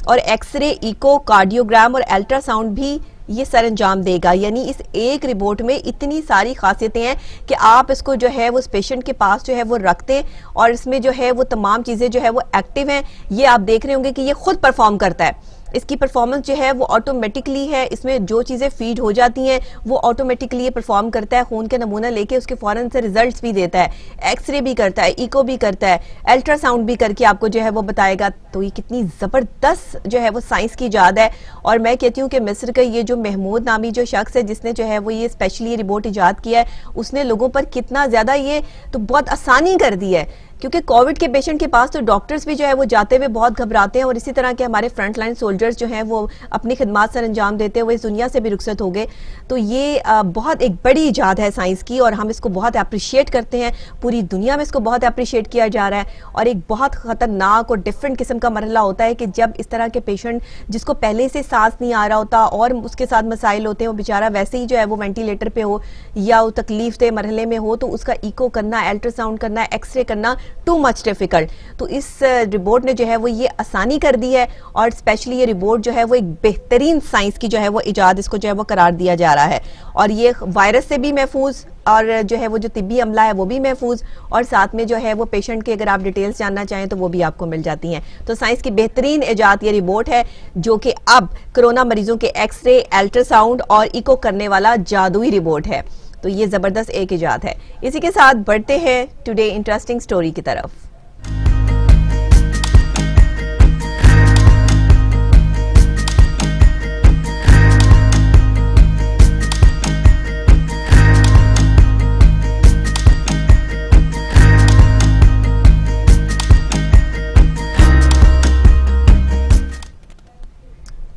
اور X ray, eco cardiogram اور ultra sound بھی یہ سر انجام دے گا. یعنی اس ایک رپورٹ میں اتنی ساری خاصیتیں ہیں کہ آپ اس کو جو ہے وہ اس پیشنٹ کے پاس جو ہے وہ رکھ دیں اور اس میں جو ہے وہ تمام چیزیں جو ہے وہ ایکٹیو ہیں. یہ آپ دیکھ رہے ہوں گے کہ یہ خود پرفارم کرتا ہے, اس کی پرفارمنس جو ہے وہ آٹومیٹکلی ہے, اس میں جو چیزیں فیڈ ہو جاتی ہیں وہ آٹومیٹکلی یہ پرفارم کرتا ہے. خون کا نمونہ لے کے اس کے فوراً سے ریزلٹس بھی دیتا ہے, ایکس رے بھی کرتا ہے, ایکو بھی کرتا ہے, الٹرا ساؤنڈ بھی کر کے آپ کو جو ہے وہ بتائے گا. تو یہ کتنی زبردست جو ہے وہ سائنس کی ایجاد ہے. اور میں کہتی ہوں کہ مصر کا یہ جو محمود نامی جو شخص ہے جس نے جو ہے وہ یہ اسپیشلی رپورٹ ایجاد کیا ہے, اس نے لوگوں پر کتنا زیادہ یہ تو بہت آسانی کر دی ہے. کیونکہ کووڈ کے پیشنٹ کے پاس تو ڈاکٹرز بھی جو ہے وہ جاتے ہوئے بہت گھبراتے ہیں, اور اسی طرح کے ہمارے فرنٹ لائن سولجرز جو ہیں وہ اپنی خدمات سر انجام دیتے ہوئے اس دنیا سے بھی رخصت ہو گئے. تو یہ بہت ایک بڑی ایجاد ہے سائنس کی, اور ہم اس کو بہت اپریشیٹ کرتے ہیں. پوری دنیا میں اس کو بہت اپریشیٹ کیا جا رہا ہے. اور ایک بہت خطرناک اور ڈفرینٹ قسم کا مرحلہ ہوتا ہے کہ جب اس طرح کے پیشنٹ جس کو پہلے سے سانس نہیں آ رہا ہوتا اور اس کے ساتھ مسائل ہوتے ہیں, وہ بیچارہ ویسے ہی جو ہے وہ وینٹیلیٹر پہ ہو یا وہ تکلیف دہ مرحلے میں ہو, تو اس کا ایکو کرنا, الٹرا ساؤنڈ کرنا, ایکس رے کرنا ٹو مچ ڈیفیکلٹ. تو اس رپورٹ نے جو ہے وہ یہ آسانی کر دی ہے, اور اسپیشلی یہ رپورٹ جو ہے وہ ایک بہترین سائنس کی جو ہے وہ ایجاد اس کو جو ہے وہ قرار دیا جا رہا ہے. اور یہ وائرس سے بھی محفوظ, اور جو ہے وہ جو طبی عملہ ہے وہ بھی محفوظ, اور ساتھ میں جو ہے وہ پیشنٹ کے اگر آپ ڈیٹیلز جاننا چاہیں تو وہ بھی آپ کو مل جاتی ہیں. تو سائنس کی بہترین ایجاد یہ رپورٹ ہے جو کہ اب کرونا مریضوں کے ایکس رے, الٹرا ساؤنڈ اور ایکو کرنے والا جادوئی رپورٹ ہے. تو یہ زبردست ایک ایجاد ہے. اسی کے ساتھ بڑھتے ہیں ٹوڈے انٹرسٹنگ سٹوری کی طرف.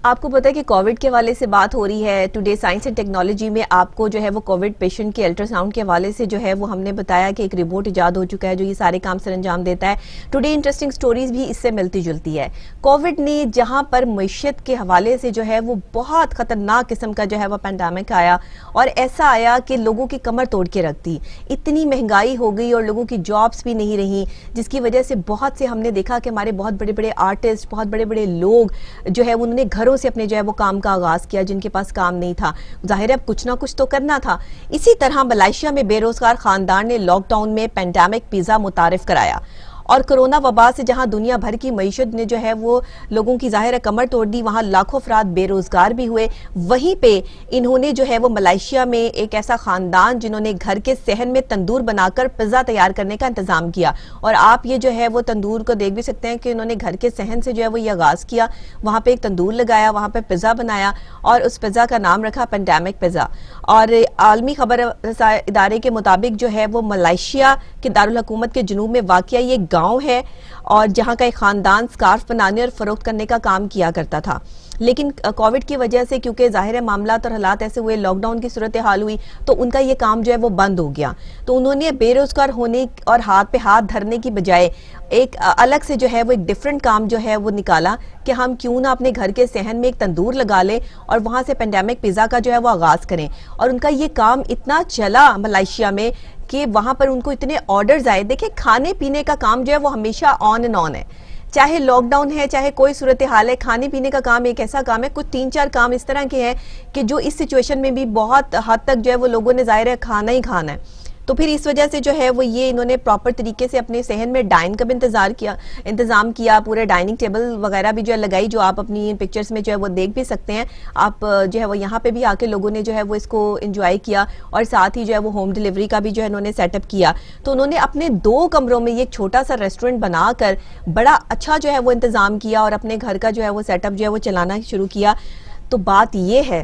آپ کو پتا ہے کہ کووڈ کے حوالے سے بات ہو رہی ہے. ٹوڈے سائنس اینڈ ٹیکنالوجی میں آپ کو جو ہے وہ کووڈ پیشنٹ کے الٹرا ساؤنڈ کے حوالے سے جو ہے وہ ہم نے بتایا کہ ایک رپورٹ ایجاد ہو چکا ہے جو یہ سارے کام سر انجام دیتا ہے. ٹوڈے انٹرسٹنگ سٹوریز بھی اس سے ملتی جلتی ہے. کووڈ نے جہاں پر معیشت کے حوالے سے جو ہے وہ بہت خطرناک قسم کا جو ہے وہ پینڈیمک آیا, اور ایسا آیا کہ لوگوں کی کمر توڑ کے رکھ دی. اتنی مہنگائی ہو گئی اور لوگوں کی جابس بھی نہیں رہیں, جس کی وجہ سے بہت سے ہم نے دیکھا کہ ہمارے بہت بڑے بڑے آرٹسٹ, بہت بڑے بڑے لوگ جو ہے انہوں نے گھروں سے اپنے جو ہے وہ کام کا آغاز کیا جن کے پاس کام نہیں تھا. ظاہر ہے اب کچھ نہ کچھ تو کرنا تھا. اسی طرح ملائیشیا میں بے روزگار خاندان نے لاک ڈاؤن میں پینڈیمک پیزا متعارف کرایا, اور کرونا وبا سے جہاں دنیا بھر کی معیشت نے جو ہے وہ لوگوں کی ظاہر کمر توڑ دی, وہاں لاکھوں افراد بے روزگار بھی ہوئے. وہیں پہ انہوں نے جو ہے وہ ملائیشیا میں ایک ایسا خاندان جنہوں نے گھر کے صحن میں تندور بنا کر پزا تیار کرنے کا انتظام کیا. اور آپ یہ جو ہے وہ تندور کو دیکھ بھی سکتے ہیں کہ انہوں نے گھر کے صحن سے جو ہے وہ یہ آغاز کیا, وہاں پہ ایک تندور لگایا, وہاں پہ پزا بنایا, اور اس پزا کا نام رکھا پینڈیمک پزا. اور عالمی خبر ادارے کے مطابق جو ہے وہ ملائیشیا کے دارالحکومت کے جنوب میں واقع یہ گاؤں ہے, اور جہاں کا ایک خاندان سکارف بنانے اور فروخت کرنے کا کام کیا کرتا تھا. لیکن کووڈ کی وجہ سے کیونکہ ظاہر معاملات اور حالات ایسے ہوئے, لاک ڈاؤن کی صورتحال ہوئی, تو ان کا یہ کام جو ہے وہ بند ہو گیا. تو انہوں نے بے روزگار ہونے اور ہاتھ پہ ہاتھ دھرنے کی بجائے ایک الگ سے جو ہے وہ ایک ڈیفرنٹ کام جو ہے وہ نکالا کہ ہم کیوں نہ اپنے گھر کے صحن میں ایک تندور لگا لیں اور وہاں سے پینڈیمک پیزا کا جو ہے وہ آغاز کریں. اور ان کا یہ کام اتنا چلا ملائیشیا میں کہ وہاں پر ان کو اتنے آرڈرز آئے. دیکھیں کھانے پینے کا کام جو ہے وہ ہمیشہ آن اینڈ آن ہے, چاہے لاک ڈاؤن ہے چاہے کوئی صورتحال ہے. کھانے پینے کا کام ایک ایسا کام ہے, کچھ 3-4 کام اس طرح کے ہیں کہ جو اس سچویشن میں بھی بہت حد تک جو ہے وہ لوگوں نے ظاہر ہے کھانا ہی کھانا ہے. تو پھر اس وجہ سے جو ہے وہ یہ انہوں نے پراپر طریقے سے اپنے صحن میں ڈائن کا بھی انتظام کیا, پورے ڈائننگ ٹیبل وغیرہ بھی جو ہے لگائی, جو آپ اپنی پکچرز میں جو ہے وہ دیکھ بھی سکتے ہیں. آپ جو ہے وہ یہاں پہ بھی آ کے لوگوں نے جو ہے وہ اس کو انجوائے کیا, اور ساتھ ہی جو ہے وہ ہوم ڈیلیوری کا بھی جو ہے انہوں نے سیٹ اپ کیا. تو انہوں نے اپنے 2 کمروں میں یہ ایک چھوٹا سا ریسٹورنٹ بنا کر بڑا اچھا جو ہے وہ انتظام کیا, اور اپنے گھر کا جو ہے وہ سیٹ اپ جو ہے وہ چلانا شروع کیا. تو بات یہ ہے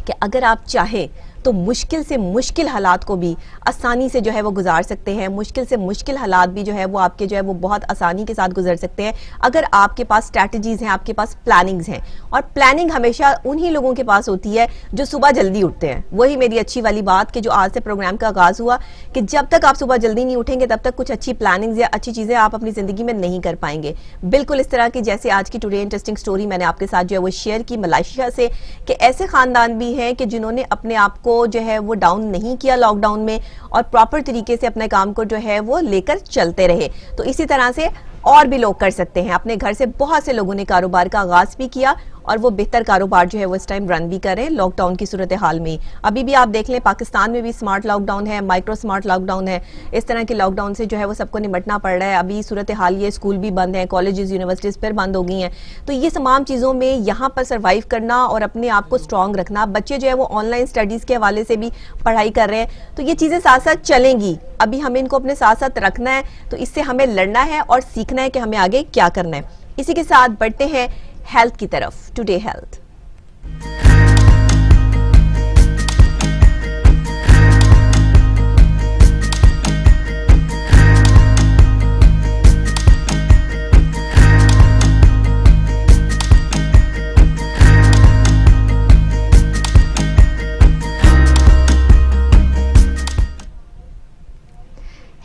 کہ اگر آپ چاہیں تو مشکل سے مشکل حالات کو بھی آسانی سے جو ہے وہ گزار سکتے ہیں, مشکل سے مشکل حالات بھی جو ہے وہ آپ کے جو ہے وہ بہت آسانی کے ساتھ گزر سکتے ہیں اگر آپ کے پاس اسٹریٹجیز ہیں, آپ کے پاس پلاننگز ہیں. اور پلاننگ ہمیشہ انہی لوگوں کے پاس ہوتی ہے جو صبح جلدی اٹھتے ہیں. وہی میری اچھی والی بات کہ جو آج سے پروگرام کا آغاز ہوا کہ جب تک آپ صبح جلدی نہیں اٹھیں گے تب تک کچھ اچھی پلاننگز یا اچھی چیزیں آپ اپنی زندگی میں نہیں کر پائیں گے. بالکل اس طرح کی جیسے آج کی ٹوڈے انٹرسٹنگ سٹوری میں نے آپ کے ساتھ جو ہے وہ شیئر کی ملائیشیا سے, کہ ایسے خاندان بھی ہیں کہ جنہوں نے اپنے آپ کو جو ہے وہ ڈاؤن نہیں کیا لاک ڈاؤن میں, اور پراپر طریقے سے اپنے کام کو جو ہے وہ لے کر چلتے رہے. تو اسی طرح سے اور بھی لوگ کر سکتے ہیں. اپنے گھر سے بہت سے لوگوں نے کاروبار کا آغاز بھی کیا اور وہ بہتر کاروبار جو ہے وہ اس ٹائم رن بھی کر رہے ہیں لاک ڈاؤن کی صورتحال میں. ابھی بھی آپ دیکھ لیں پاکستان میں بھی سمارٹ لاک ڈاؤن ہے, مائکرو سمارٹ لاک ڈاؤن ہے. اس طرح کے لاک ڈاؤن سے جو ہے وہ سب کو نمٹنا پڑ رہا ہے. ابھی صورتحال یہ اسکول بھی بند ہیں, کالجز یونیورسٹیز پھر بند ہو گئی ہیں. تو یہ تمام چیزوں میں یہاں پر سروائیو کرنا اور اپنے آپ کو اسٹرانگ رکھنا. بچے جو ہے وہ آن لائن اسٹڈیز کے حوالے سے بھی پڑھائی کر رہے ہیں, تو یہ چیزیں ساتھ ساتھ چلیں گی. ابھی ہمیں ان کو اپنے ساتھ ساتھ رکھنا ہے, تو اس سے ہمیں لڑنا ہے اور سیکھنا ہے کہ ہمیں آگے کیا کرنا ہے. اسی کے ساتھ بڑھتے ہیں ہیلتھ کی طرف. Today health.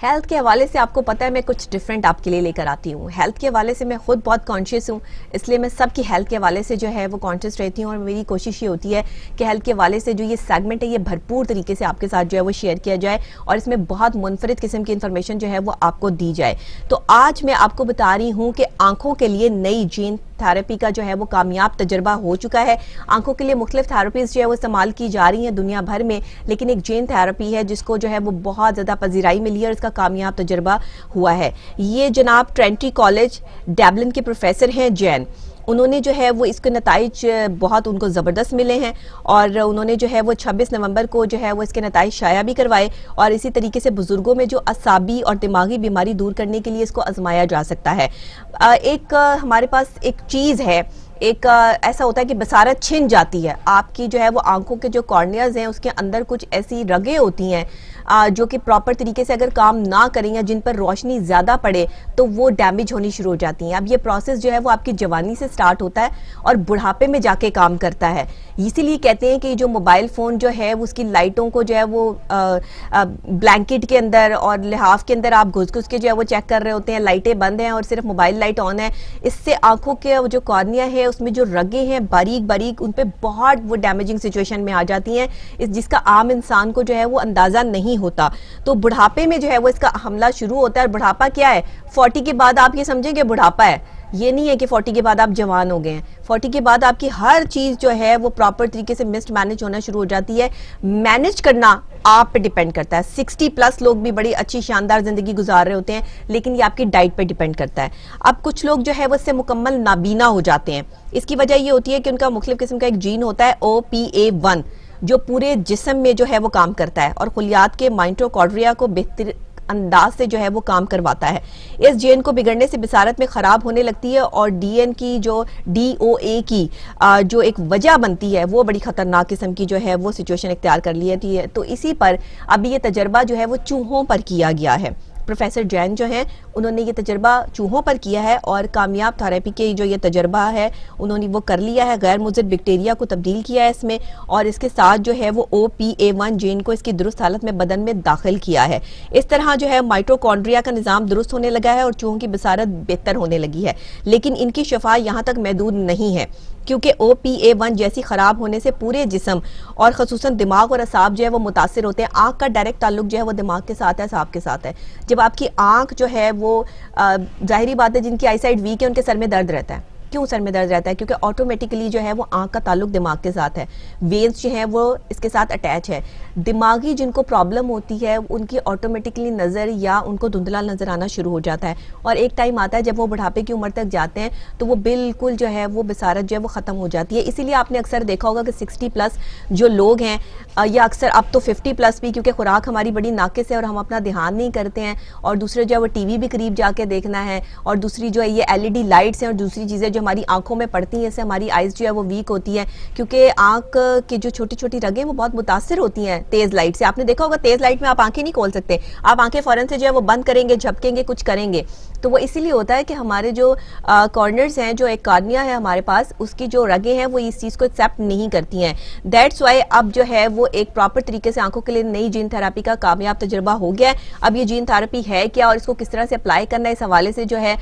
ہیلتھ کے حوالے سے آپ کو پتہ ہے میں کچھ ڈیفرنٹ آپ کے لیے لے کر آتی ہوں. ہیلتھ کے حوالے سے میں خود بہت کانشیس ہوں, اس لیے میں سب کی ہیلتھ کے حوالے سے جو ہے وہ کانشیس رہتی ہوں, اور میری کوشش یہ ہوتی ہے کہ ہیلتھ کے حوالے سے جو یہ سیگمنٹ ہے یہ بھرپور طریقے سے آپ کے ساتھ جو ہے وہ شیئر کیا جائے, اور اس میں بہت منفرد قسم کی انفارمیشن جو ہے وہ آپ کو دی جائے. تو آج میں آپ کو بتا رہی ہوں کہ آنکھوں کے لیے نئی جین تھیراپی کا جو ہے وہ کامیاب تجربہ ہو چکا ہے. آنکھوں کے لیے مختلف تھیراپیز جو ہے وہ استعمال کی جا رہی ہیں دنیا بھر میں, لیکن ایک جین تھیراپی ہے جس کو جو ہے وہ بہت زیادہ پذیرائی ملی ہے اور اس کا کامیاب تجربہ ہوا ہے. یہ جناب ٹرینٹی کالج ڈیبلن کے پروفیسر ہیں جین, انہوں نے جو ہے وہ اس کے نتائج بہت ان کو زبردست ملے ہیں, اور انہوں نے جو ہے وہ 26 نومبر کو جو ہے وہ اس کے نتائج شائع بھی کروائے. اور اسی طریقے سے بزرگوں میں جو اعصابی اور دماغی بیماری دور کرنے کے لیے اس کو آزمایا جا سکتا ہے. ایک ہمارے پاس ایک چیز ہے, ایک ایسا ہوتا ہے کہ بصارت چھن جاتی ہے آپ کی, جو ہے وہ آنکھوں کے جو کارنیاز ہیں اس کے اندر کچھ ایسی رگیں ہوتی ہیں جو کہ پراپر طریقے سے اگر کام نہ کریں یا جن پر روشنی زیادہ پڑے تو وہ ڈیمیج ہونی شروع ہو جاتی ہیں. اب یہ پروسیس جو ہے وہ آپ کی جوانی سے سٹارٹ ہوتا ہے اور بڑھاپے میں جا کے کام کرتا ہے. اسی لیے کہتے ہیں کہ جو موبائل فون جو ہے وہ اس کی لائٹوں کو جو ہے وہ بلینکٹ کے اندر اور لحاف کے اندر آپ گھس گھس کے جو ہے وہ چیک کر رہے ہوتے ہیں, لائٹیں بند ہیں اور صرف موبائل لائٹ آن ہے. اس سے آنکھوں کے جو کارنیا ہے اس میں جو رگیں ہیں باریک باریک, ان پہ بہت وہ ڈیمیجنگ سچویشن میں آ جاتی ہیں, جس کا عام انسان کو جو ہے وہ اندازہ نہیں ہوتا. تو بڑھاپے میں جو ہے وہ اس کا حملہ شروع ہوتا ہے. اور بڑھاپا کیا ہے؟ 40 کے بعد آپ یہ سمجھیں کہ بڑھاپا ہے, یہ نہیں ہے کہ 40 کے بعد آپ جوان ہو گئے ہیں. 40 کے بعد آپ کی ہر چیز جو ہے وہ پراپر طریقے سے مسڈ مینج ہونا شروع ہو جاتی ہے. مینج کرنا آپ پہ ڈیپینڈ کرتا ہے. 60 پلس لوگ بھی بڑی اچھی شاندار زندگی گزار رہے ہوتے ہیں, لیکن یہ آپ کی ڈائٹ پہ ڈیپینڈ کرتا ہے. اب کچھ لوگ جو ہے وہ اس سے مکمل نابینا ہو جاتے ہیں. اس کی وجہ یہ ہوتی ہے کہ ان کا مختلف قسم کا ایک جین ہوتا ہے OPA1, جو پورے جسم میں جو ہے وہ کام کرتا ہے اور خلیات کے مائٹوکونڈریا کو بہتر انداز سے جو ہے وہ کام کرواتا ہے. اس جین کو بگڑنے سے بصارت میں خراب ہونے لگتی ہے, اور DN کی جو DOA کی جو ایک وجہ بنتی ہے وہ بڑی خطرناک قسم کی جو ہے وہ سچویشن اختیار کر لی ہے. تو اسی پر ابھی یہ تجربہ جو ہے وہ چوہوں پر کیا گیا ہے. پروفیسر جین جو ہیں انہوں نے یہ تجربہ چوہوں پر کیا ہے, اور کامیاب تھراپی کے جو یہ تجربہ ہے انہوں نے وہ کر لیا ہے. غیر مضر بیکٹیریا کو تبدیل کیا ہے اس میں, اور اس کے ساتھ جو ہے وہ OPA1 جین کو اس کی درست حالت میں بدن میں داخل کیا ہے. اس طرح جو ہے مائٹوکونڈریا کا نظام درست ہونے لگا ہے اور چوہوں کی بصارت بہتر ہونے لگی ہے. لیکن ان کی شفا یہاں تک محدود نہیں ہے, کیونکہ OPA1 جیسی خراب ہونے سے پورے جسم اور خصوصاً دماغ اور اعصاب جو ہے وہ متاثر ہوتے ہیں. آنکھ کا ڈائریکٹ تعلق جو ہے وہ دماغ کے ساتھ ہے, اعصاب کے ساتھ ہے. جب آپ کی آنکھ جو ہے وہ ظاہری بات ہے جن کی آئی سائٹ ویک ہے ان کے سر میں درد رہتا ہے. کیوں سر میں درد رہتا ہے؟ کیونکہ آٹومیٹکلی جو ہے وہ آنکھ کا تعلق دماغ کے ساتھ ہے, وینز جو ہیں وہ اس کے ساتھ اٹیچ ہے. دماغی جن کو پرابلم ہوتی ہے ان کی آٹومیٹکلی نظر یا ان کو دھندلا نظر آنا شروع ہو جاتا ہے, اور ایک ٹائم آتا ہے جب وہ بڑھاپے کی عمر تک جاتے ہیں تو وہ بالکل جو ہے وہ بصارت جو ہے وہ ختم ہو جاتی ہے. اسی لیے آپ نے اکثر دیکھا ہوگا کہ 60 پلس جو لوگ ہیں, یا اکثر اب تو 50 پلس بھی, کیونکہ خوراک ہماری بڑی ناقص ہے اور ہم اپنا دھیان نہیں کرتے ہیں, اور دوسرے جو ہے وہ ٹی وی بھی قریب جا کے دیکھنا ہے, اور دوسری جو ہے یہ LED لائٹس ہیں اور دوسری چیزیں جو ہماری آنکھوں میں پڑتی ہیں, اس سے ہماری آئیز جو ہے وہ ویک ہوتی ہے, کیونکہ آنکھ کی جو چھوٹی چھوٹی رگیں وہ بہت متاثر ہوتی ہیں تیز لائٹ سے. آپ نے دیکھا ہوگا تیز لائٹ میں آپ آنکھیں نہیں کھول سکتے, آپ آنکھیں فوراً سے جو ہے وہ بند کریں گے, جھپکیں گے, کچھ کریں گے. تو وہ اسی لیے ہوتا ہے کہ ہمارے جو کارنرز ہیں, جو ایک کارنیا ہے ہمارے پاس, اس کی جو رگیں ہیں وہ اس چیز کو ایکسیپٹ نہیں کرتی ہیں. دیٹس وائی اب جو ہے وہ ایک پراپر طریقے سے آنکھوں کے لیے نئی جین تھراپی کا کامیاب تجربہ ہو گیا ہے. اب یہ جین تھراپی ہے کیا اور اس کو کس طرح سے اپلائی کرنا ہے, اس حوالے سے جو ہے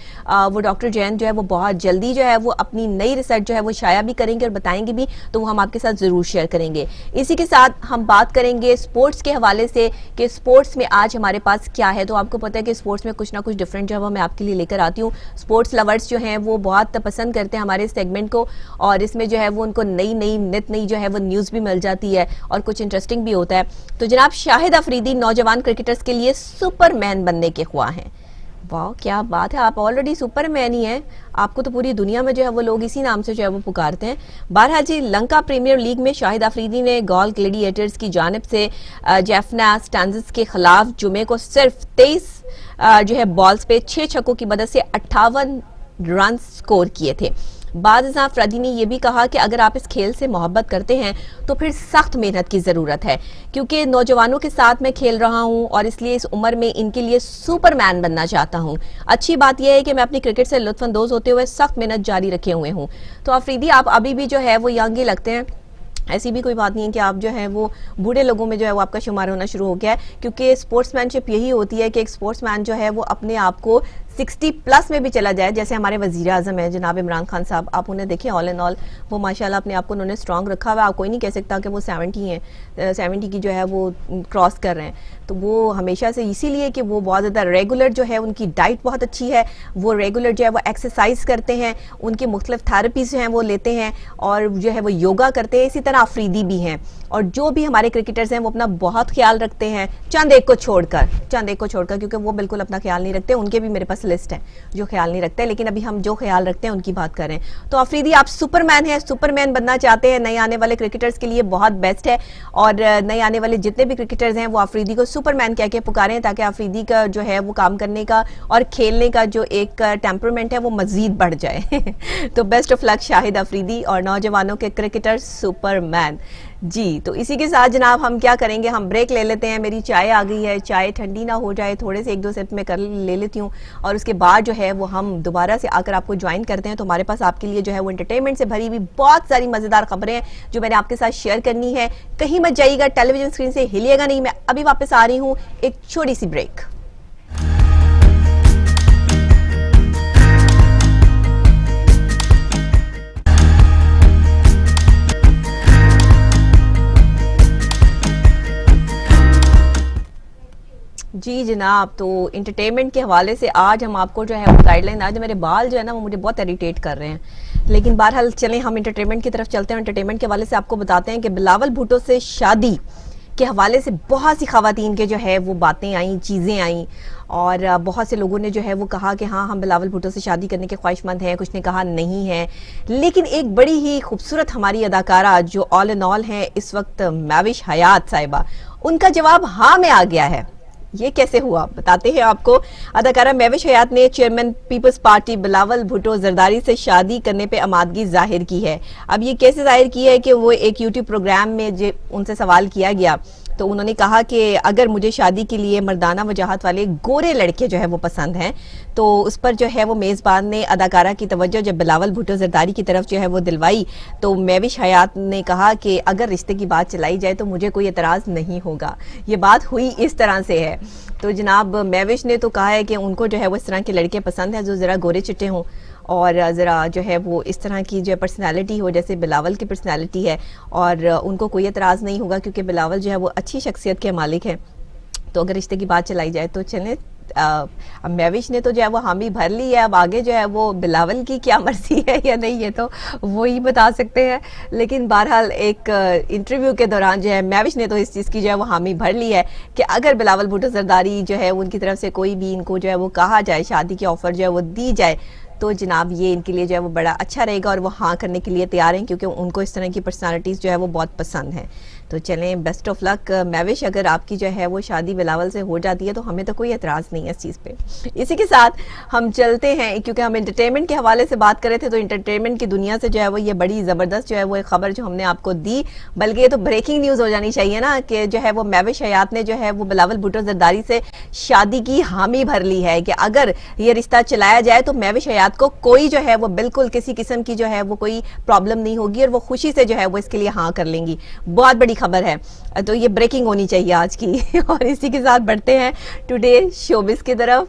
وہ ڈاکٹر جین جو ہے وہ بہت جلدی جو ہے وہ اپنی نئی ریسرچ جو ہے وہ شائع بھی کریں گے اور بتائیں گے بھی, تو وہ ہم آپ کے ساتھ ضرور شیئر کریں گے. اسی کے ساتھ ہم بات کریں گے سپورٹس کے حوالے سے کہ سپورٹس میں آج ہمارے پاس کیا ہے. تو آپ کو پتہ ہے کہ سپورٹس میں کچھ نہ کچھ ڈفرینٹ جو ہے وہ میں آپ کے لیے لے کر آتی ہوں. سپورٹس لورز جو ہیں وہ بہت پسند کرتے ہیں ہمارے سیگمنٹ کو, اور اس میں جو ہے وہ ان کو نئی نت نئی جو ہے وہ نیوز بھی مل جاتی ہے اور کچھ انٹرسٹنگ بھی ہوتا ہے. تو جناب شاہد افریدی نوجوان کرکٹرز کے لیے سپر مین بننے کے خواہاں ہیں. واو کیا بات ہے, آپ آلریڈی سپر مین ہی ہیں, آپ کو تو پوری دنیا میں جو ہے وہ لوگ اسی نام سے جو ہے وہ پکارتے ہیں. بہرحال جی, لنکا پریمیئر لیگ میں شاہد افریدی نے گال گلیڈیٹرز کی جانب سے جیفنا اسٹانزس کے خلاف جمعے کو صرف 23 جو ہے بالز پہ 6 چھکوں کی مدد سے 58 رنز سکور کیے تھے. بعد ازاں افریدی نے یہ بھی کہا کہ اگر آپ اس کھیل سے محبت کرتے ہیں تو پھر سخت محنت کی ضرورت ہے, کیونکہ نوجوانوں کے ساتھ میں کھیل رہا ہوں اور اس لیے اس عمر میں ان کے لیے سپر مین بننا چاہتا ہوں. اچھی بات یہ ہے کہ میں اپنی کرکٹ سے لطف اندوز ہوتے ہوئے سخت محنت جاری رکھے ہوئے ہوں. تو افریدی آپ ابھی بھی جو ہے وہ ینگ ہی لگتے ہیں, ایسی بھی کوئی بات نہیں ہے کہ آپ جو ہے وہ بوڑھے لوگوں میں جو ہے وہ آپ کا شمار ہونا شروع ہو گیا ہے, کیونکہ سپورٹس مین شپ یہی ہوتی ہے کہ ایک سپورٹس مین جو ہے وہ اپنے آپ کو 60 پلس میں بھی چلا جائے. جیسے ہمارے وزیر اعظم ہیں جناب عمران خان صاحب, آپ انہیں دیکھیں آل ان آل وہ ماشاءاللہ اپنے آپ کو انہوں نے اسٹرانگ رکھا ہوا ہے. آپ کوئی نہیں کہہ سکتا کہ وہ 70 ہیں, 70 کی جو ہے وہ کراس کر رہے ہیں. تو وہ ہمیشہ سے اسی لیے کہ وہ بہت زیادہ ریگولر جو ہے ان کی ڈائٹ بہت اچھی ہے, وہ ریگولر جو ہے وہ ایکسرسائز کرتے ہیں, ان کی مختلف تھراپیز جو ہیں وہ لیتے ہیں اور جو ہے وہ یوگا کرتے ہیں. اسی طرح افریدی بھی ہیں, اور جو بھی ہمارے کرکٹرز ہیں وہ اپنا بہت خیال رکھتے ہیں, چند ایک کو چھوڑ کر, کیونکہ وہ بالکل اپنا خیال نہیں رکھتے. ان کے بھی میرے پاس لسٹ ہے جو خیال نہیں رکھتے, لیکن ابھی ہم جو خیال رکھتے ہیں ان کی بات کر رہے ہیں. تو افریدی آپ سپر مین ہیں, سپر مین بننا چاہتے ہیں, نئے آنے والے کرکٹرز کے لیے بہت بیسٹ ہے, اور نئے آنے والے جتنے بھی کرکٹرز ہیں وہ افریدی کو سپر مین کہہ کے پکاریں, تاکہ افریدی کا جو ہے وہ کام کرنے کا اور کھیلنے کا جو ایک ٹیمپرمنٹ ہے وہ مزید بڑھ جائے. تو بیسٹ آف لک شاہد افریدی اور نوجوانوں کے کرکٹر سپر مین. جی تو اسی کے ساتھ جناب ہم کیا کریں گے, ہم بریک لے لیتے ہیں. میری چائے آ گئی ہے, چائے ٹھنڈی نہ ہو جائے, تھوڑے سے 1-2 سپ میں لے لیتی ہوں, اور اس کے بعد جو ہے وہ ہم دوبارہ سے آ کر آپ کو جوائن کرتے ہیں. تو ہمارے پاس آپ کے لیے جو ہے وہ انٹرٹینمنٹ سے بھری ہوئی بہت ساری مزیدار خبریں ہیں جو میں نے آپ کے ساتھ شیئر کرنی ہے. کہیں مت جائیے گا, ٹیلی ویژن اسکرین سے ہلیے گا نہیں, میں ابھی واپس آ رہی ہوں ایک چھوٹی سی بریک. جی جناب, تو انٹرٹینمنٹ کے حوالے سے آج ہم آپ کو جو ہے وہ گائیڈ لائن, آج میرے بال جو ہے نا وہ مجھے بہت اریٹیٹ کر رہے ہیں, لیکن بہرحال چلیں ہم انٹرٹینمنٹ کی طرف چلتے ہیں. انٹرٹینمنٹ کے حوالے سے آپ کو بتاتے ہیں کہ بلاول بھٹو سے شادی کے حوالے سے بہت سی خواتین کے جو ہے وہ باتیں آئیں, چیزیں آئیں, اور بہت سے لوگوں نے جو ہے وہ کہا کہ ہاں ہم بلاول بھٹو سے شادی کرنے کے خواہش مند ہیں, کچھ نے کہا نہیں ہے. لیکن ایک بڑی ہی خوبصورت ہماری اداکارہ جو آل ان آل ہیں اس وقت مہوش حیات صاحبہ, ان کا جواب ہاں میں آ گیا ہے. یہ کیسے ہوا بتاتے ہیں آپ کو. اداکارہ مہوش حیات نے چیئرمین پیپلز پارٹی بلاول بھٹو زرداری سے شادی کرنے پہ آمادگی ظاہر کی ہے. اب یہ کیسے ظاہر کی ہے کہ وہ ایک یوٹیوب پروگرام میں ان سے سوال کیا گیا تو انہوں نے کہا کہ اگر مجھے شادی کے لیے مردانہ وجاہت والے گورے لڑکے جو ہے وہ پسند ہیں, تو اس پر جو ہے وہ میزبان نے اداکارہ کی توجہ جب بلاول بھٹو زرداری کی طرف جو ہے وہ دلوائی, تو مہوش حیات نے کہا کہ اگر رشتے کی بات چلائی جائے تو مجھے کوئی اعتراض نہیں ہوگا. یہ بات ہوئی اس طرح سے ہے. تو جناب مہوش نے تو کہا ہے کہ ان کو جو ہے وہ اس طرح کے لڑکے پسند ہیں جو ذرا گورے چٹے ہوں اور ذرا جو ہے وہ اس طرح کی جو ہے پرسنالٹی ہو جیسے بلاول کی پرسنالٹی ہے, اور ان کو کوئی اعتراض نہیں ہوگا کیونکہ بلاول جو ہے وہ اچھی شخصیت کے مالک ہیں. تو اگر رشتے کی بات چلائی جائے تو چلیں, مہوش نے تو جو ہے وہ حامی بھر لی ہے. اب آگے جو ہے وہ بلاول کی کیا مرضی ہے یا نہیں یہ تو وہی بتا سکتے ہیں. لیکن بہرحال ایک انٹرویو کے دوران جو ہے مہوش نے تو اس چیز کی جو ہے وہ حامی بھر لی ہے کہ اگر بلاول بھٹو زرداری جو ہے ان کی طرف سے کوئی بھی ان کو جو ہے وہ کہا جائے, شادی کی آفر جو ہے وہ دی جائے, تو جناب یہ ان کے لیے جو ہے وہ بڑا اچھا رہے گا اور وہ ہاں کرنے کے لیے تیار ہیں کیونکہ ان کو اس طرح کی پرسنالٹیز جو ہے وہ بہت پسند ہیں. تو چلیں بیسٹ آف لک مہوش, اگر آپ کی جو ہے وہ شادی بلاول سے ہو جاتی ہے تو ہمیں تو کوئی اعتراض نہیں ہے اس چیز پہ. اسی کے ساتھ ہم چلتے ہیں کیونکہ ہم انٹرٹینمنٹ کے حوالے سے بات کر رہے تھے, تو انٹرٹینمنٹ کی دنیا سے جو ہے وہ یہ بڑی زبردست جو ہے وہ خبر جو ہم نے آپ کو دی, بلکہ یہ تو بریکنگ نیوز ہو جانی چاہیے نا کہ جو ہے وہ مہوش حیات نے جو ہے وہ بلاول بھٹو زرداری سے شادی کی حامی بھر لی ہے کہ اگر یہ رشتہ چلایا جائے تو مہوش حیات کو کوئی جو ہے وہ بالکل کسی قسم کی جو ہے وہ کوئی پرابلم نہیں ہوگی اور وہ خوشی سے جو ہے وہ اس کے لیے ہاں کر لیں گی. بہت بڑی خبر ہے, تو یہ بریکنگ ہونی چاہیے آج کی. اور اسی کے ساتھ بڑھتے ہیں ٹوڈے شوبز کی طرف.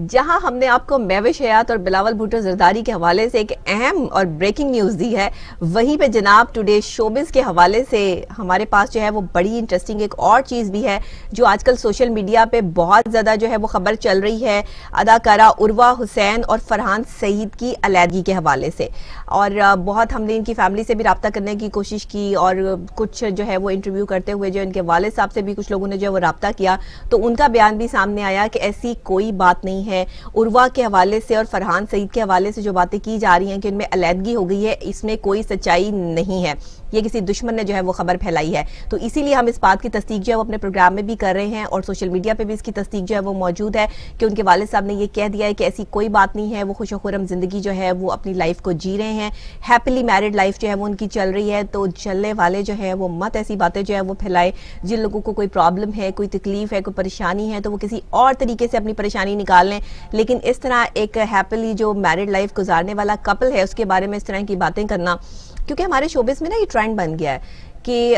جہاں ہم نے آپ کو مہوش حیات اور بلاول بھٹو زرداری کے حوالے سے ایک اہم اور بریکنگ نیوز دی ہے، وہیں پہ جناب ٹوڈے شوبز کے حوالے سے ہمارے پاس جو ہے وہ بڑی انٹرسٹنگ ایک اور چیز بھی ہے جو آج کل سوشل میڈیا پہ بہت زیادہ جو ہے وہ خبر چل رہی ہے، اداکارہ عروہ حسین اور فرحان سعید کی علیحدگی کے حوالے سے۔ اور بہت ہم نے ان کی فیملی سے بھی رابطہ کرنے کی کوشش کی، اور کچھ جو ہے وہ انٹرویو کرتے ہوئے جو ان کے والد صاحب سے بھی کچھ لوگوں نے جو ہے وہ رابطہ کیا، تو ان کا بیان بھی سامنے آیا کہ ایسی کوئی بات نہیں ہے۔ عروہ کے حوالے سے اور فرحان سعید کے حوالے سے جو باتیں کی جا رہی ہیں کہ ان میں علیحدگی ہو گئی ہے، اس میں کوئی سچائی نہیں ہے، یہ کسی دشمن نے جو ہے وہ خبر پھیلائی ہے۔ تو اسی لیے ہم اس بات کی تصدیق جو ہے وہ اپنے پروگرام میں بھی کر رہے ہیں، اور سوشل میڈیا پہ بھی اس کی تصدیق جو ہے وہ موجود ہے کہ ان کے والد صاحب نے یہ کہہ دیا ہے کہ ایسی کوئی بات نہیں ہے، وہ خوش و خرم زندگی جو ہے وہ اپنی لائف کو جی رہے ہیں، ہیپیلی میرڈ لائف جو ہے وہ ان کی چل رہی ہے۔ تو چلنے والے جو ہے وہ مت ایسی باتیں جو ہے وہ پھیلائے، جن لوگوں کو کوئی پرابلم ہے، کوئی تکلیف ہے، کوئی پریشانی ہے، تو وہ کسی اور طریقے سے اپنی پریشانی نکال لیں، لیکن اس طرح ایک ہیپیلی جو میرڈ لائف گزارنے والا کپل ہے اس کے بارے میں اس طرح کی باتیں کرنا، کیونکہ ہمارے شوبز میں نا یہ ٹرینڈ بن گیا ہے کہ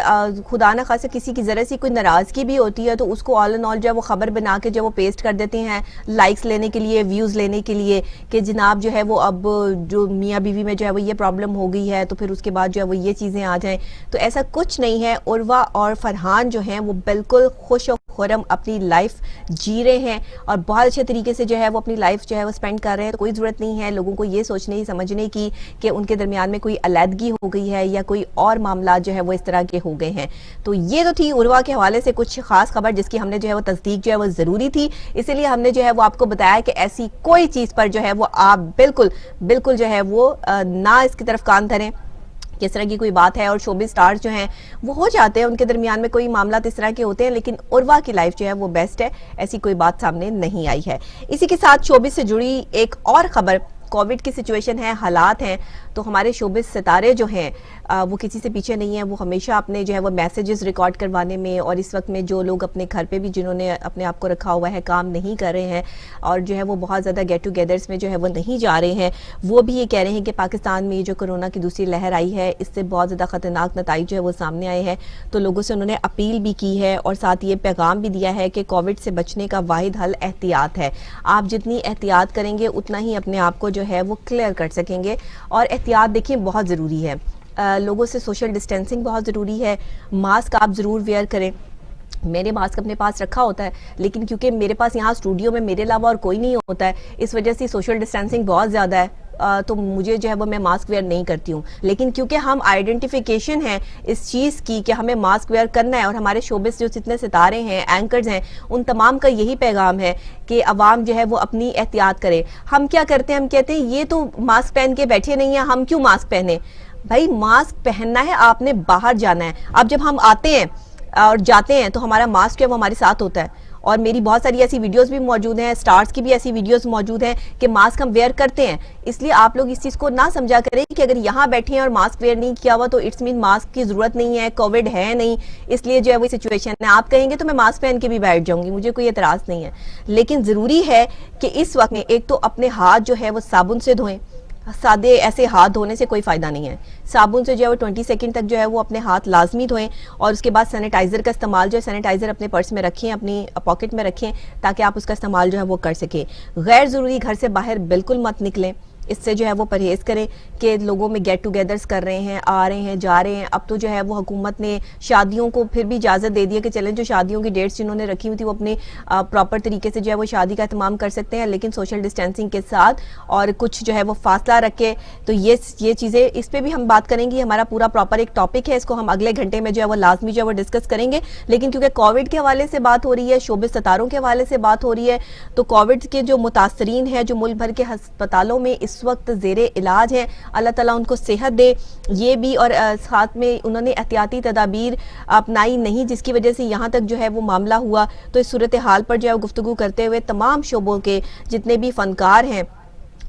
خدا نہ خواستہ کسی کی ذرا سی کوئی ناراضگی بھی ہوتی ہے تو اس کو آل ان آل جو ہے وہ خبر بنا کے جو وہ پیسٹ کر دیتے ہیں لائکس لینے کے لیے، ویوز لینے کے لیے، کہ جناب جو ہے وہ اب جو میاں بیوی میں جو ہے وہ یہ پرابلم ہو گئی ہے تو پھر اس کے بعد جو ہے وہ یہ چیزیں آ جائیں۔ تو ایسا کچھ نہیں ہے، عروہ اور فرحان جو ہیں وہ بالکل خوش و خرم اپنی لائف جی رہے ہیں اور بہت اچھے طریقے سے جو ہے وہ اپنی لائف جو ہے وہ اسپینڈ کر رہے ہیں۔ تو کوئی ضرورت نہیں ہے لوگوں کو یہ سوچنے سمجھنے کی کہ ان کے درمیان میں کوئی علیحدگی ہو گئی ہے یا کوئی اور معاملات جو ہے وہ اس طرح کے ہو گئے ہیں۔ تو یہ تو تھی عروہ کے حوالے سے کچھ خاص خبر جس کی ہم نے جو ہے وہ تصدیق جو ہے وہ ضروری تھی، اسی لیے ہم نے جو ہے وہ آپ کو بتایا کہ ایسی کوئی چیز پر جو ہے وہ آپ بالکل جو ہے وہ نہ اس کی طرف کان دھریں، اس طرح کی کوئی بات ہے۔ اور شوبز سٹارز جو ہیں وہ ہو جاتے ہیں، ان کے درمیان میں کوئی معاملات اس طرح کے ہوتے ہیں، لیکن عروہ کی لائف جو ہے وہ بیسٹ ہے، ایسی کوئی بات سامنے نہیں آئی ہے۔ اسی کے ساتھ شوبز سے جڑی ایک اور خبر، کووڈ کی سچویشن ہے، حالات ہیں، تو ہمارے شوبز ستارے جو ہیں وہ کسی سے پیچھے نہیں ہیں، وہ ہمیشہ اپنے جو ہے وہ میسیجز ریکارڈ کروانے میں، اور اس وقت میں جو لوگ اپنے گھر پہ بھی جنہوں نے اپنے آپ کو رکھا ہوا ہے کام نہیں کر رہے ہیں اور جو ہے وہ بہت زیادہ گیٹ ٹوگیدرز میں جو ہے وہ نہیں جا رہے ہیں، وہ بھی یہ کہہ رہے ہیں کہ پاکستان میں جو کرونا کی دوسری لہر آئی ہے اس سے بہت زیادہ خطرناک نتائج جو ہے وہ سامنے آئے ہیں۔ تو لوگوں سے انہوں نے اپیل بھی کی ہے اور ساتھ یہ پیغام بھی دیا ہے کہ کووڈ سے بچنے کا واحد حل احتیاط ہے، آپ جتنی احتیاط کریں گے اتنا ہی اپنے آپ کو جو ہے وہ کلیئر کر سکیں گے۔ اور احتیاط دیکھیں بہت ضروری ہے، لوگوں سے سوشل ڈسٹینسنگ بہت ضروری ہے، ماسک آپ ضرور ویئر کریں۔ میں نے ماسک اپنے پاس رکھا ہوتا ہے، لیکن کیونکہ میرے پاس یہاں اسٹوڈیو میں میرے علاوہ اور کوئی نہیں ہوتا ہے، اس وجہ سے سوشل ڈسٹینسنگ بہت زیادہ ہے، تو مجھے جو ہے وہ میں ماسک ویئر نہیں کرتی ہوں۔ لیکن کیونکہ ہم آئیڈینٹیفیکیشن ہے اس چیز کی کہ ہمیں ماسک ویئر کرنا ہے، اور ہمارے شوبز جو جتنے ستارے ہیں، اینکرز ہیں، ان تمام کا یہی پیغام ہے کہ عوام جو ہے وہ اپنی احتیاط کرے۔ ہم کیا کرتے ہیں، ہم کہتے ہیں یہ تو ماسک پہن کے بیٹھے نہیں ہیں، ہم کیوں ماسک پہنے؟ بھائی ماسک پہننا ہے، آپ نے باہر جانا ہے۔ اب جب ہم آتے ہیں اور جاتے ہیں تو ہمارا ماسک جو ہے وہ ہمارے ساتھ ہوتا ہے، اور میری بہت ساری ایسی ویڈیوز بھی موجود ہیں، سٹارز کی بھی ایسی ویڈیوز موجود ہیں کہ ماسک ہم ویئر کرتے ہیں۔ اس لیے آپ لوگ اس چیز کو نہ سمجھا کریں کہ اگر یہاں بیٹھے ہیں اور ماسک ویئر نہیں کیا ہوا تو اٹس مین ماسک کی ضرورت نہیں ہے، کووڈ ہے نہیں، اس لیے جو ہے وہ سچویشن ہے۔ آپ کہیں گے تو میں ماسک پہن کے بھی بیٹھ جاؤں گی، مجھے کوئی اعتراض نہیں ہے، لیکن ضروری ہے کہ اس وقت میں ایک تو اپنے ہاتھ جو ہے وہ صابن سے دھوئیں، سادے ایسے ہاتھ دھونے سے کوئی فائدہ نہیں ہے، صابن سے جو ہے وہ 20 سیکنڈ تک جو ہے وہ اپنے ہاتھ لازمی دھوئیں، اور اس کے بعد سینیٹائزر کا استعمال جو ہے سینیٹائزر اپنے پرس میں رکھیں، اپنی پاکٹ میں رکھیں، تاکہ آپ اس کا استعمال جو ہے وہ کر سکیں۔ غیر ضروری گھر سے باہر بالکل مت نکلیں، اس سے جو ہے وہ پرہیز کریں کہ لوگوں میں گیٹ ٹوگیدرز کر رہے ہیں، آ رہے ہیں، جا رہے ہیں۔ اب تو جو ہے وہ حکومت نے شادیوں کو پھر بھی اجازت دے دی ہے کہ چلیں جو شادیوں کی ڈیٹس جنہوں نے رکھی ہوئی تھی وہ اپنے پراپر طریقے سے جو ہے وہ شادی کا اہتمام کر سکتے ہیں، لیکن سوشل ڈسٹینسنگ کے ساتھ، اور کچھ جو ہے وہ فاصلہ رکھے۔ تو یہ چیزیں اس پہ بھی ہم بات کریں گے، ہمارا پورا پراپر ایک ٹاپک ہے، اس کو ہم اگلے گھنٹے میں جو ہے وہ لازمی جو ہے وہ ڈسکس کریں گے۔ لیکن کیونکہ کووڈ کے حوالے سے بات ہو رہی ہے، شوبز ستاروں کے حوالے سے بات ہو رہی ہے، تو کووڈ کے جو متاثرین ہیں جو ملک بھر کے ہسپتالوں میں اس وقت زیر علاج ہیں، اللہ تعالیٰ ان کو صحت دے، یہ بھی، اور ساتھ میں انہوں نے احتیاطی تدابیر اپنائی نہیں جس کی وجہ سے یہاں تک جو ہے وہ معاملہ ہوا۔ تو اس صورتحال پر جو ہے گفتگو کرتے ہوئے تمام شعبوں کے جتنے بھی فنکار ہیں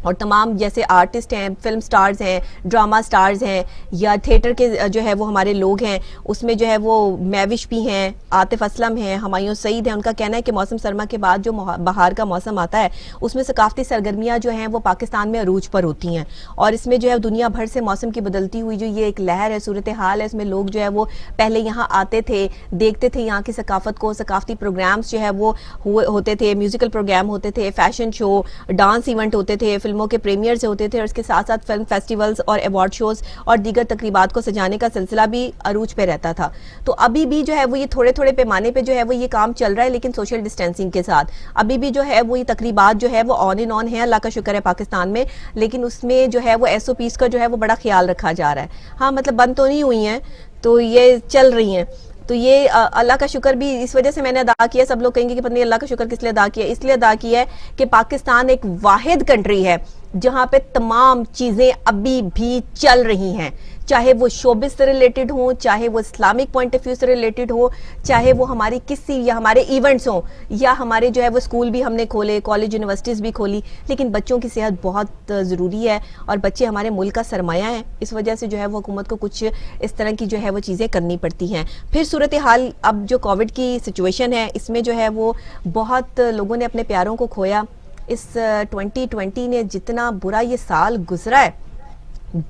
اور تمام جیسے آرٹسٹ ہیں، فلم سٹارز ہیں، ڈرامہ سٹارز ہیں، یا تھیٹر کے جو ہے وہ ہمارے لوگ ہیں، اس میں جو ہے وہ میوش بھی ہیں، عاطف اسلم ہیں، ہمایوں سعید ہیں. ان کا کہنا ہے کہ موسم سرما کے بعد جو بہار کا موسم آتا ہے اس میں ثقافتی سرگرمیاں جو ہیں وہ پاکستان میں عروج پر ہوتی ہیں، اور اس میں جو ہے دنیا بھر سے موسم کی بدلتی ہوئی جو یہ ایک لہر ہے، صورتحال ہے، اس میں لوگ جو ہے وہ پہلے یہاں آتے تھے، دیکھتے تھے یہاں کی ثقافت کو، ثقافتی پروگرامز جو ہے وہ ہوتے تھے، میوزیکل پروگرام ہوتے تھے، فیشن شو، ڈانس ایونٹ ہوتے تھے، فلموں کے پریمیئر سے ہوتے تھے، اور اس کے ساتھ ساتھ فلم فیسٹیولز اور ایوارڈ شوز اور دیگر تقریبات کو سجانے کا سلسلہ بھی عروج پہ رہتا تھا. تو ابھی بھی جو ہے وہ یہ تھوڑے تھوڑے پیمانے پہ جو ہے وہ یہ کام چل رہا ہے، لیکن سوشل ڈسٹینسنگ کے ساتھ. ابھی بھی جو ہے وہ یہ تقریبات جو ہے وہ آن اینڈ آن ہے، اللہ کا شکر ہے پاکستان میں، لیکن اس میں جو ہے وہ ایس او پیز کا جو ہے وہ بڑا خیال رکھا جا رہا ہے. ہاں مطلب بند تو نہیں ہوئی ہیں، تو یہ چل رہی ہیں. تو یہ اللہ کا شکر بھی اس وجہ سے میں نے ادا کیا. سب لوگ کہیں گے کہ پتہ نہیں اللہ کا شکر کس لیے ادا کیا. اس لیے ادا کیا ہے کہ پاکستان ایک واحد کنٹری ہے جہاں پہ تمام چیزیں ابھی بھی چل رہی ہیں، چاہے وہ شوبز سے ریلیٹڈ ہوں، چاہے وہ اسلامک پوائنٹ آف ویو سے ریلیٹڈ ہو، چاہے وہ ہماری کسی یا ہمارے ایونٹس ہوں، یا ہمارے جو ہے وہ اسکول بھی ہم نے کھولے، کالج یونیورسٹیز بھی کھولی. لیکن بچوں کی صحت بہت ضروری ہے، اور بچے ہمارے ملک کا سرمایہ ہیں. اس وجہ سے جو ہے وہ حکومت کو کچھ اس طرح کی جو ہے وہ چیزیں کرنی پڑتی ہیں. پھر صورتحال اب جو کووڈ کی سچویشن ہے، اس میں جو ہے وہ بہت لوگوں نے اپنے پیاروں کو کھویا. اس 2020 نے جتنا برا یہ سال گزرا ہے،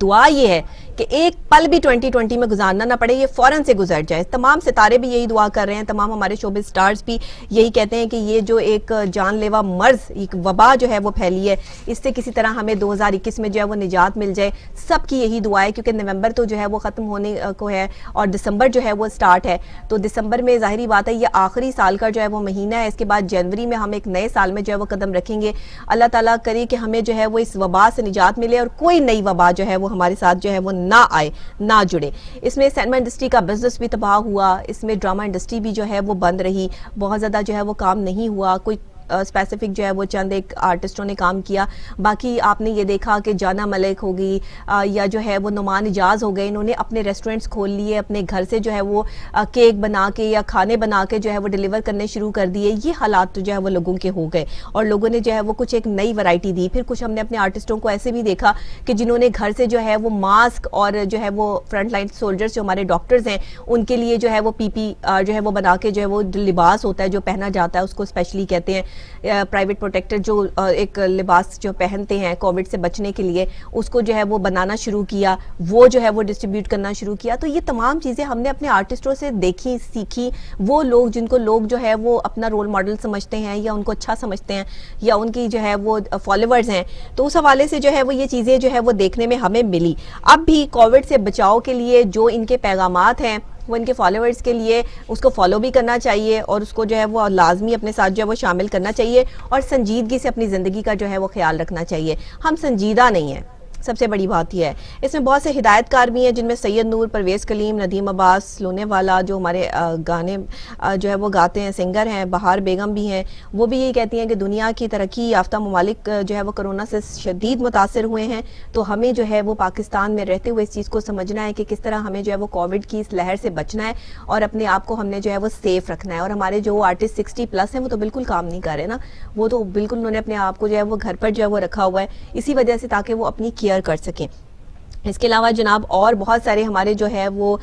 دعا یہ ہے کہ ایک پل بھی 2020 میں گزارنا نہ پڑے، یہ فوراں سے گزر جائے. تمام ستارے بھی یہی دعا کر رہے ہیں، تمام ہمارے شوبز سٹارز بھی یہی کہتے ہیں کہ یہ جو ایک جان لیوا مرض، ایک وبا جو ہے وہ پھیلی ہے، اس سے کسی طرح ہمیں 2021 میں جو ہے وہ نجات مل جائے. سب کی یہی دعا ہے، کیونکہ نومبر تو جو ہے وہ ختم ہونے کو ہے اور دسمبر جو ہے وہ سٹارٹ ہے. تو دسمبر میں ظاہری بات ہے یہ آخری سال کا جو ہے وہ مہینہ ہے. اس کے بعد جنوری میں ہم ایک نئے سال میں جو ہے وہ قدم رکھیں گے. اللہ تعالیٰ کرے کہ ہمیں جو ہے وہ اس وبا سے نجات ملے، اور کوئی نئی وبا جو ہے وہ ہمارے ساتھ جو ہے وہ نہ آئے، نہ جڑے. اس میں سینما انڈسٹری کا بزنس بھی تباہ ہوا، اس میں ڈرامہ انڈسٹری بھی جو ہے وہ بند رہی، بہت زیادہ جو ہے وہ کام نہیں ہوا. کوئی اسپیسیفک جو ہے وہ چند ایک آرٹسٹوں نے کام کیا. باقی آپ نے یہ دیکھا کہ جانا ملک ہوگی یا جو ہے وہ نعمان اجاز ہو گئے، انہوں نے اپنے ریسٹورنٹس کھول لیے، اپنے گھر سے جو ہے وہ کیک بنا کے یا کھانے بنا کے جو ہے وہ ڈیلیور کرنے شروع کر دیے. یہ حالات جو ہے وہ لوگوں کے ہو گئے، اور لوگوں نے جو ہے وہ کچھ ایک نئی ورائٹی دی. پھر کچھ ہم نے اپنے آرٹسٹوں کو ایسے بھی دیکھا کہ جنہوں نے گھر سے جو ہے وہ ماسک اور جو ہے وہ فرنٹ لائن سولجرز جو ہمارے ڈاکٹرز ہیں ان کے لیے جو ہے وہ پی پی جو ہے وہ بنا کے جو ہے وہ لباس ہوتا ہے جو پہنا جاتا ہے، اس کو اسپیشلی کہتے ہیں پرائیویٹ پروٹیکٹر، جو ایک لباس جو پہنتے ہیں کووڈ سے بچنے کے لیے، اس کو جو ہے وہ بنانا شروع کیا، وہ جو ہے وہ ڈسٹریبیوٹ کرنا شروع کیا. تو یہ تمام چیزیں ہم نے اپنے آرٹسٹوں سے دیکھی، سیکھی. وہ لوگ جن کو لوگ جو ہے وہ اپنا رول ماڈل سمجھتے ہیں یا ان کو اچھا سمجھتے ہیں یا ان کی جو ہے وہ فالوورز ہیں، تو اس حوالے سے جو ہے وہ یہ چیزیں جو ہے وہ دیکھنے میں ہمیں ملی. اب بھی کووڈ سے بچاؤ کے لیے جو ان کے پیغامات ہیں وہ ان کے فالوورز کے لیے اس کو فالو بھی کرنا چاہیے، اور اس کو جو ہے وہ لازمی اپنے ساتھ جو ہے وہ شامل کرنا چاہیے، اور سنجیدگی سے اپنی زندگی کا جو ہے وہ خیال رکھنا چاہیے. ہم سنجیدہ نہیں ہیں، سب سے بڑی بات یہ ہے. اس میں بہت سے ہدایت کار بھی ہیں، جن میں سید نور، پرویز کلیم، ندیم عباس، لونے والا جو ہمارے گانے جو ہے وہ گاتے ہیں، سنگر ہیں، بہار بیگم بھی ہیں. وہ بھی یہی کہتی ہیں کہ دنیا کی ترقی یافتہ ممالک جو ہے وہ کرونا سے شدید متاثر ہوئے ہیں، تو ہمیں جو ہے وہ پاکستان میں رہتے ہوئے اس چیز کو سمجھنا ہے کہ کس طرح ہمیں جو ہے وہ کووڈ کی اس لہر سے بچنا ہے، اور اپنے آپ کو ہم نے جو ہے وہ سیف رکھنا ہے. اور ہمارے جو آرٹسٹ 60+ ہیں وہ تو بالکل کام نہیں کر رہے نا، وہ تو بالکل انہوں نے اپنے آپ کو جو ہے وہ گھر پر جو ہے وہ رکھا ہوا ہے اسی وجہ سے تاکہ وہ اپنی کیئر کر سکیں. اس کے علاوہ جناب اور بہت سارے ہمارے جو ہے وہ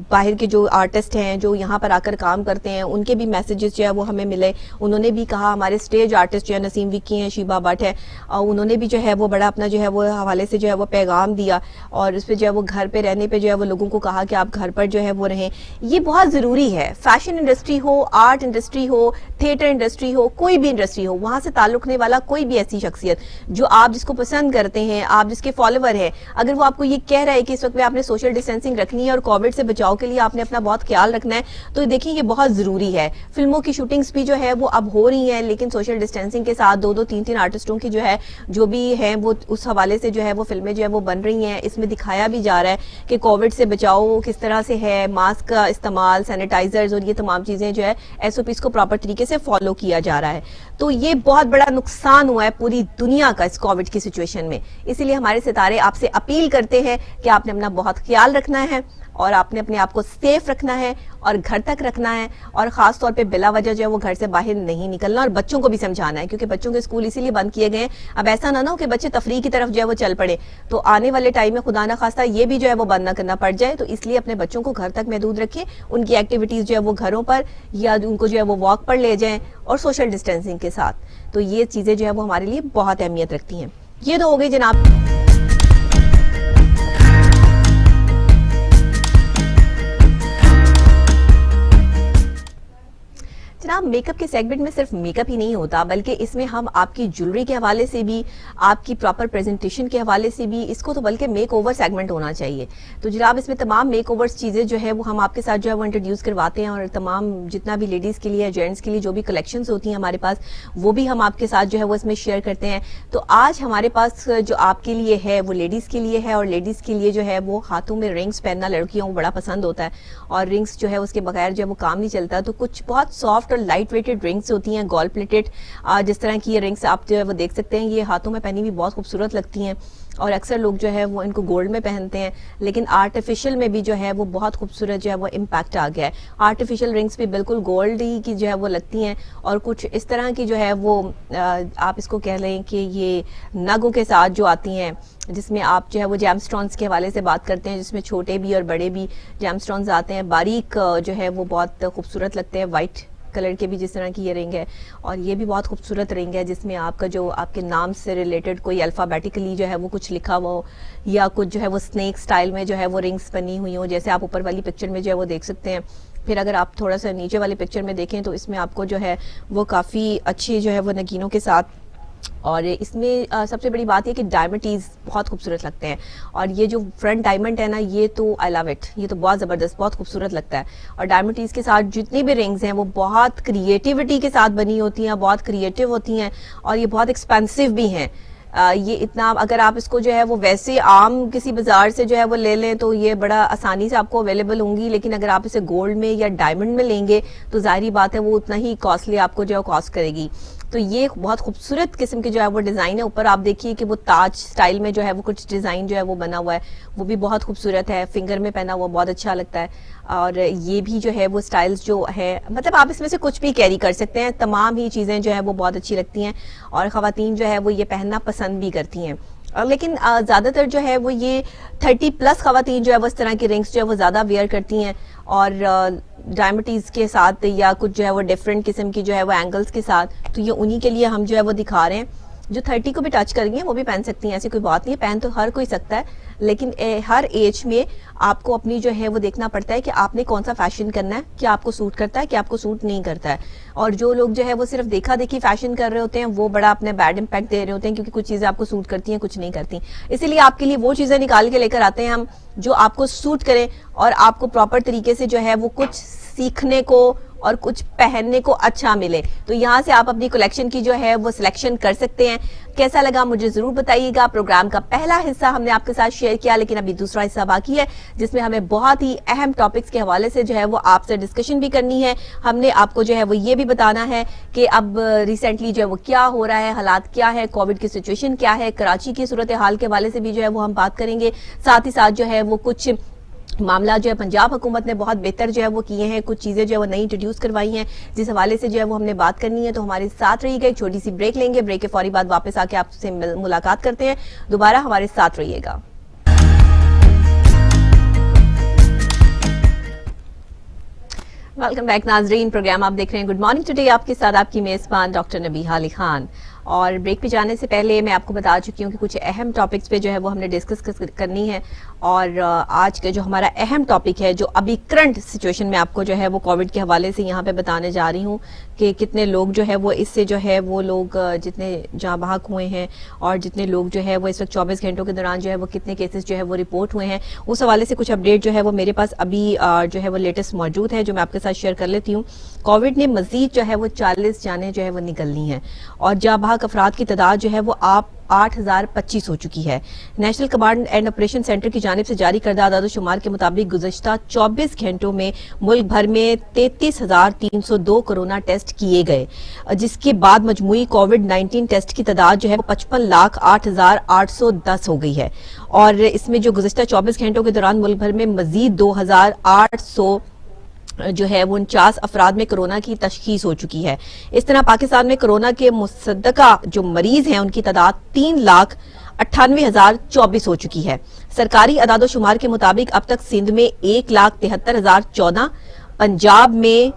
باہر کے جو آرٹسٹ ہیں جو یہاں پر آ کر کام کرتے ہیں، ان کے بھی میسیجز جو ہے وہ ہمیں ملے. انہوں نے بھی کہا، ہمارے اسٹیج آرٹسٹ جو ہے نسیم وکی ہیں، شیبہ بٹ ہے، انہوں نے بھی جو ہے وہ بڑا اپنا جو ہے وہ حوالے سے جو ہے وہ پیغام دیا، اور اس پہ جو ہے وہ گھر پہ رہنے پہ جو ہے وہ لوگوں کو کہا کہ آپ گھر پر جو ہے وہ رہیں. یہ بہت ضروری ہے. فیشن انڈسٹری ہو، آرٹ انڈسٹری ہو، تھیٹر انڈسٹری ہو، کوئی بھی انڈسٹری ہو، وہاں سے تعلق رکھنے والا کوئی بھی ایسی شخصیت جو آپ جس کو پسند کرتے ہیں، آپ جس کے فالوور ہیں، اگر وہ آپ کو یہ کہہ رہا ہے کہ اس وقت میں آپ نے سوشل ڈسٹینسنگ رکھنی ہے اور کووڈ سے بچاؤ کے لیے آپ نے اپنا بہت خیال رکھنا ہے، تو دیکھیں یہ بہت ضروری ہے. فلموں کی شوٹنگز بھی جو ہے وہ اب ہو رہی ہیں، لیکن سوشل ڈسٹینسنگ کے ساتھ 2-3 آرٹسٹوں کی جو ہے جو بھی ہیں وہ اس حوالے سے جو ہے وہ فلمیں جو ہے وہ بن رہی ہیں. اس میں دکھایا بھی جا رہا ہے کہ کووڈ سے بچاؤ کس طرح سے ہے، ماسک کا استعمال، سینیٹائزرز اور یہ تمام چیزیں جو ہے ایس او پیز کو پراپر طریقے سے فالو کیا جا رہا ہے. تو یہ بہت بڑا نقصان ہوا ہے پوری دنیا کا اس کووڈ کی سچویشن میں. اسی لیے ہمارے ستارے آپ سے اپیل کرتے ہیں کہ آپ نے اپنا بہت خیال رکھنا ہے، اور آپ نے اپنے آپ کو سیف رکھنا ہے اور گھر تک رکھنا ہے, اور خاص طور پہ بلا وجہ جو ہے وہ گھر سے باہر نہیں نکلنا, اور بچوں کو بھی سمجھانا ہے کیونکہ بچوں کے اسکول اسی لیے بند کیے گئے ہیں. اب ایسا نہ ہو کہ بچے تفریح کی طرف جو ہے وہ چل پڑے, تو آنے والے ٹائم میں خدا نہ خواستہ یہ بھی جو ہے وہ بند نہ کرنا پڑ جائے. تو اس لیے اپنے بچوں کو گھر تک محدود رکھیں, ان کی ایکٹیویٹیز جو ہے وہ گھروں پر یا ان کو جو ہے وہ واک پر لے جائیں اور سوشل ڈسٹینسنگ کے ساتھ. تو یہ چیزیں جو ہے وہ ہمارے لیے بہت اہمیت رکھتی ہیں. یہ تو ہو گئی جناب میک اپ کے سیگمنٹ میں صرف میک اپ ہی نہیں ہوتا, بلکہ اس میں ہم آپ کی جولری کے حوالے سے بھی, آپ کی پراپر پریزنٹیشن کے حوالے سے بھی, اس کو تو بلکہ میک اوور سیگمنٹ ہونا چاہیے. تو جناب اس میں تمام میک اوورز چیزیں جو ہے وہ ہم آپ کے ساتھ جو ہے وہ انٹروڈیوس کرواتے ہیں, اور تمام جتنا بھی لیڈیز کے لیے, جینٹس کے لیے جو بھی کلیکشنز ہوتی ہیں ہمارے پاس, وہ بھی ہم آپ کے ساتھ جو ہے وہ اس میں شیئر کرتے ہیں. تو آج ہمارے پاس جو آپ کے لیے ہے وہ لیڈیز کے لیے ہے, اور لیڈیز کے لیے جو ہے وہ ہاتھوں میں رنگز پہننا لڑکیوں کو بڑا پسند ہوتا ہے, اور رنگز جو ہے اس کے بغیر جو ہے وہ کام نہیں چلتا. تو کچھ بہت سافٹ اور لائٹ ویٹڈ رنگز ہوتی ہیں, گول پلیٹڈ, جس طرح کی یہ رنگز آپ جو ہے وہ دیکھ سکتے ہیں. یہ ہاتھوں میں پہنی بھی بہت خوبصورت لگتی ہیں, اور اکثر لوگ جو ہے وہ ان کو گولڈ میں پہنتے ہیں, لیکن آرٹیفیشل میں بھی جو ہے وہ بہت خوبصورت جو ہے وہ امپیکٹ آ گیا ہے. آرٹیفیشل رنگز بھی بالکل گولڈ ہی کی جو ہے وہ لگتی ہیں, اور کچھ اس طرح کی جو ہے وہ آپ اس کو کہہ لیں کہ یہ نگوں کے ساتھ جو آتی ہیں, جس میں آپ جو ہے وہ جیم سٹونز کے حوالے سے بات کرتے ہیں, جس میں چھوٹے بھی اور بڑے بھی جیم سٹونز آتے ہیں. باریک جو ہے وہ بہت خوبصورت لگتے ہیں, وائٹ کلر کے بھی جس طرح کی یہ رنگ ہے, اور یہ بھی بہت خوبصورت رنگ ہے جس میں آپ کا جو آپ کے نام سے ریلیٹڈ کوئی الفابیٹیکلی جو ہے وہ کچھ لکھا ہوا ہو, یا کچھ جو ہے وہ سنیک سٹائل میں جو ہے وہ رنگز بنی ہوئی ہوں, جیسے آپ اوپر والی پکچر میں جو ہے وہ دیکھ سکتے ہیں. پھر اگر آپ تھوڑا سا نیچے والی پکچر میں دیکھیں تو اس میں آپ کو جو ہے وہ کافی اچھی جو ہے وہ نگینوں کے ساتھ, اور اس میں سب سے بڑی بات یہ کہ ڈائمنڈز بہت خوبصورت لگتے ہیں. اور یہ جو فرنٹ ڈائمنڈ ہے نا, یہ تو آئی لو اٹ, یہ تو بہت زبردست, بہت خوبصورت لگتا ہے. اور ڈائمنڈز کے ساتھ جتنی بھی رنگز ہیں وہ بہت کریٹیوٹی کے ساتھ بنی ہوتی ہیں, بہت کریٹیو ہوتی ہیں, اور یہ بہت ایکسپینسو بھی ہیں. یہ اتنا, اگر آپ اس کو جو ہے وہ ویسے عام کسی بازار سے جو ہے وہ لے لیں تو یہ بڑا آسانی سے آپ کو اویلیبل ہوں گی, لیکن اگر آپ اسے گولڈ میں یا ڈائمنڈ میں لیں گے تو ظاہری بات ہے وہ اتنا ہی کاسٹلی آپ کو جو ہے کاسٹ کرے گی. تو یہ بہت خوبصورت قسم کے جو ہے وہ ڈیزائن ہے. اوپر آپ دیکھیے کہ وہ تاج سٹائل میں جو ہے وہ کچھ ڈیزائن جو ہے وہ بنا ہوا ہے, وہ بھی بہت خوبصورت ہے. فنگر میں پہنا ہوا بہت اچھا لگتا ہے. اور یہ بھی جو ہے وہ سٹائلز جو ہے, مطلب آپ اس میں سے کچھ بھی کیری کر سکتے ہیں, تمام ہی چیزیں جو ہے وہ بہت اچھی لگتی ہیں, اور خواتین جو ہے وہ یہ پہننا پسند بھی کرتی ہیں. لیکن زیادہ تر جو ہے وہ یہ 30+ خواتین جو ہے وہ اس طرح کی رنگز جو ہے وہ زیادہ ویئر کرتی ہیں, اور ڈائمنڈز کے ساتھ یا کچھ جو ہے وہ ڈیفرنٹ قسم کی جو ہے وہ اینگلز کے ساتھ. تو یہ انہی کے لیے ہم جو ہے وہ دکھا رہے ہیں. جو 30 کو بھی ٹچ کر گئی ہیں وہ بھی پہن سکتی ہیں, ایسی کوئی بات نہیں ہے, پہن تو ہر کوئی سکتا ہے, لیکن ہر ایج میں آپ کو اپنی جو ہے وہ دیکھنا پڑتا ہے کہ آپ نے کون سا فیشن کرنا ہے, کیا آپ کو سوٹ کرتا ہے, کیا آپ کو سوٹ نہیں کرتا ہے. اور جو لوگ جو ہے وہ صرف دیکھا دیکھی فیشن کر رہے ہوتے ہیں وہ بڑا اپنے بیڈ امپیکٹ دے رہے ہوتے ہیں, کیونکہ کچھ چیزیں آپ کو سوٹ کرتی ہیں, کچھ نہیں کرتی. اسی لیے آپ کے لیے وہ چیزیں نکال کے لے کر آتے ہیں ہم جو آپ کو سوٹ کریں, اور آپ کو پراپر طریقے سے جو ہے وہ کچھ سیکھنے کو اور کچھ پہننے کو اچھا ملے. تو یہاں سے آپ اپنی کلیکشن کی جو ہے وہ سلیکشن کر سکتے ہیں. کیسا لگا مجھے ضرور بتائیے گا. پروگرام کا پہلا حصہ ہم نے آپ کے ساتھ شیئر کیا, لیکن ابھی دوسرا حصہ باقی ہے جس میں ہمیں بہت ہی اہم ٹاپکس کے حوالے سے جو ہے وہ آپ سے ڈسکشن بھی کرنی ہے. ہم نے آپ کو جو ہے وہ یہ بھی بتانا ہے کہ اب ریسنٹلی جو ہے وہ کیا ہو رہا ہے, حالات کیا ہے, کووڈ کی سچویشن کیا ہے, کراچی کی صورتحال کے حوالے سے بھی جو ہے وہ ہم بات کریں گے. ساتھ ہی ساتھ جو ہے وہ کچھ معاملہ جو ہے پنجاب حکومت نے بہت بہتر جو ہے وہ کیے ہیں, کچھ چیزیں جو ہے وہ نئی انٹروڈیوس کروائی ہیں, جس حوالے سے جو ہے وہ ہم نے بات کرنی ہے. تو ہمارے ساتھ رہیے گا, ایک چھوٹی سی بریک لیں گے, بریک کے فوری بعد واپس آ کے آپ سے ملاقات کرتے ہیں. دوبارہ ہمارے ساتھ رہیے گا. ویلکم بیک ناظرین, پروگرام آپ دیکھ رہے ہیں گڈ مارننگ ٹوڈے, آپ کے ساتھ آپ کی میزبان ڈاکٹر نبیہہ علی خان. اور بریک پہ جانے سے پہلے میں آپ کو بتا چکی ہوں کہ کچھ اہم ٹاپکس پہ جو ہے وہ ہم نے ڈسکس کرنی ہے. اور آج کا جو ہمارا اہم ٹاپک ہے, جو ابھی کرنٹ سچویشن میں آپ کو جو ہے وہ کووڈ کے حوالے سے یہاں پہ بتانے جا رہی ہوں کہ کتنے لوگ جو ہے وہ اس سے جو ہے وہ لوگ جتنے جاں بحق ہوئے ہیں, اور جتنے لوگ جو ہے وہ اس وقت 24 گھنٹوں کے دوران جو ہے وہ کتنے کیسز جو ہے وہ رپورٹ ہوئے ہیں, اس حوالے سے کچھ اپڈیٹ جو ہے وہ میرے پاس ابھی جو ہے وہ لیٹسٹ موجود ہے, جو میں آپ کے ساتھ شیئر کر لیتی ہوں. کووڈ نے مزید جو ہے وہ 40 جانیں جو ہے وہ نکلنی ہیں, اور جاں بحق بحق افراد کی تعداد جو ہے وہ 8,025 ہو چکی ہے۔ National command and operation centre کی جانب سے جاری کردہ اعداد و شمار کے مطابق گزشتہ 24 گھنٹوں میں ملک بھر میں 33,302 کرونا ٹیسٹ کیے گئے، جس کے بعد مجموعی کووڈ 19 ٹیسٹ کی تعداد جو ہے وہ 55,08,810 ہو گئی ہے، اور اس میں جو گزشتہ 24 گھنٹوں کے دوران ملک بھر میں مزید 2,800 جو ہے وہ 49 افراد میں کرونا کی تشخیص ہو چکی ہے۔ اس طرح پاکستان میں کرونا کے مصدقہ جو مریض ہیں ان کی تعداد 3,98,024 ہو چکی ہے۔ سرکاری اعداد و شمار کے مطابق اب تک سندھ میں 1,73,014، پنجاب میں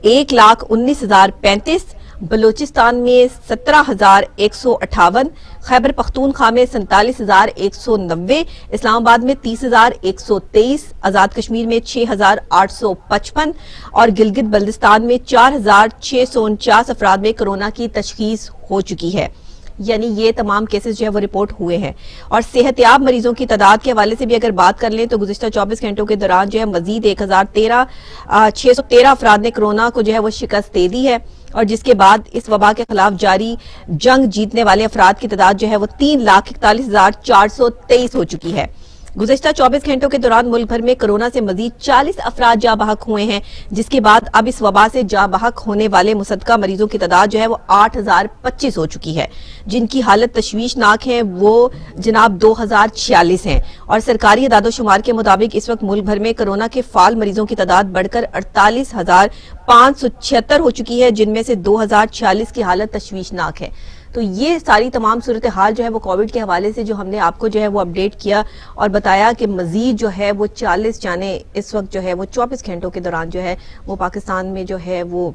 1,19,035، بلوچستان میں 17,158، خیبر پختونخوا میں 47,190، اسلام آباد میں 30,123، آزاد کشمیر میں 6,855 اور گلگت بلتستان میں 4,649 افراد میں کرونا کی تشخیص ہو چکی ہے۔ یعنی یہ تمام کیسز جو ہے وہ رپورٹ ہوئے ہیں۔ اور صحت یاب مریضوں کی تعداد کے حوالے سے بھی اگر بات کر لیں تو گزشتہ 24 گھنٹوں کے دوران جو ہے مزید 613 افراد نے کرونا کو جو ہے وہ شکست دے دی ہے، اور جس کے بعد اس وبا کے خلاف جاری جنگ جیتنے والے افراد کی تعداد جو ہے وہ 3,41,423 ہو چکی ہے۔ گزشتہ 24 گھنٹوں کے دوران ملک بھر میں کرونا سے مزید 40 افراد جاں بحق ہوئے ہیں، جس کے بعد اب اس وبا سے جاں بحق ہونے والے مصدقہ مریضوں کی تعداد جو ہے وہ 8,025 ہو چکی ہے، جن کی حالت تشویشناک ہے وہ جناب 2,046 ہیں، اور سرکاری اعداد و شمار کے مطابق اس وقت ملک بھر میں کرونا کے فعال مریضوں کی تعداد بڑھ کر 48,576 ہو چکی ہے، جن میں سے 2,046 کی حالت تشویشناک ہے۔ تو یہ ساری تمام صورتحال جو ہے وہ کووڈ کے حوالے سے جو ہم نے آپ کو جو ہے وہ اپڈیٹ کیا اور بتایا کہ مزید جو ہے وہ 40 جانیں اس وقت جو ہے وہ 24 گھنٹوں کے دوران جو ہے وہ پاکستان میں جو ہے وہ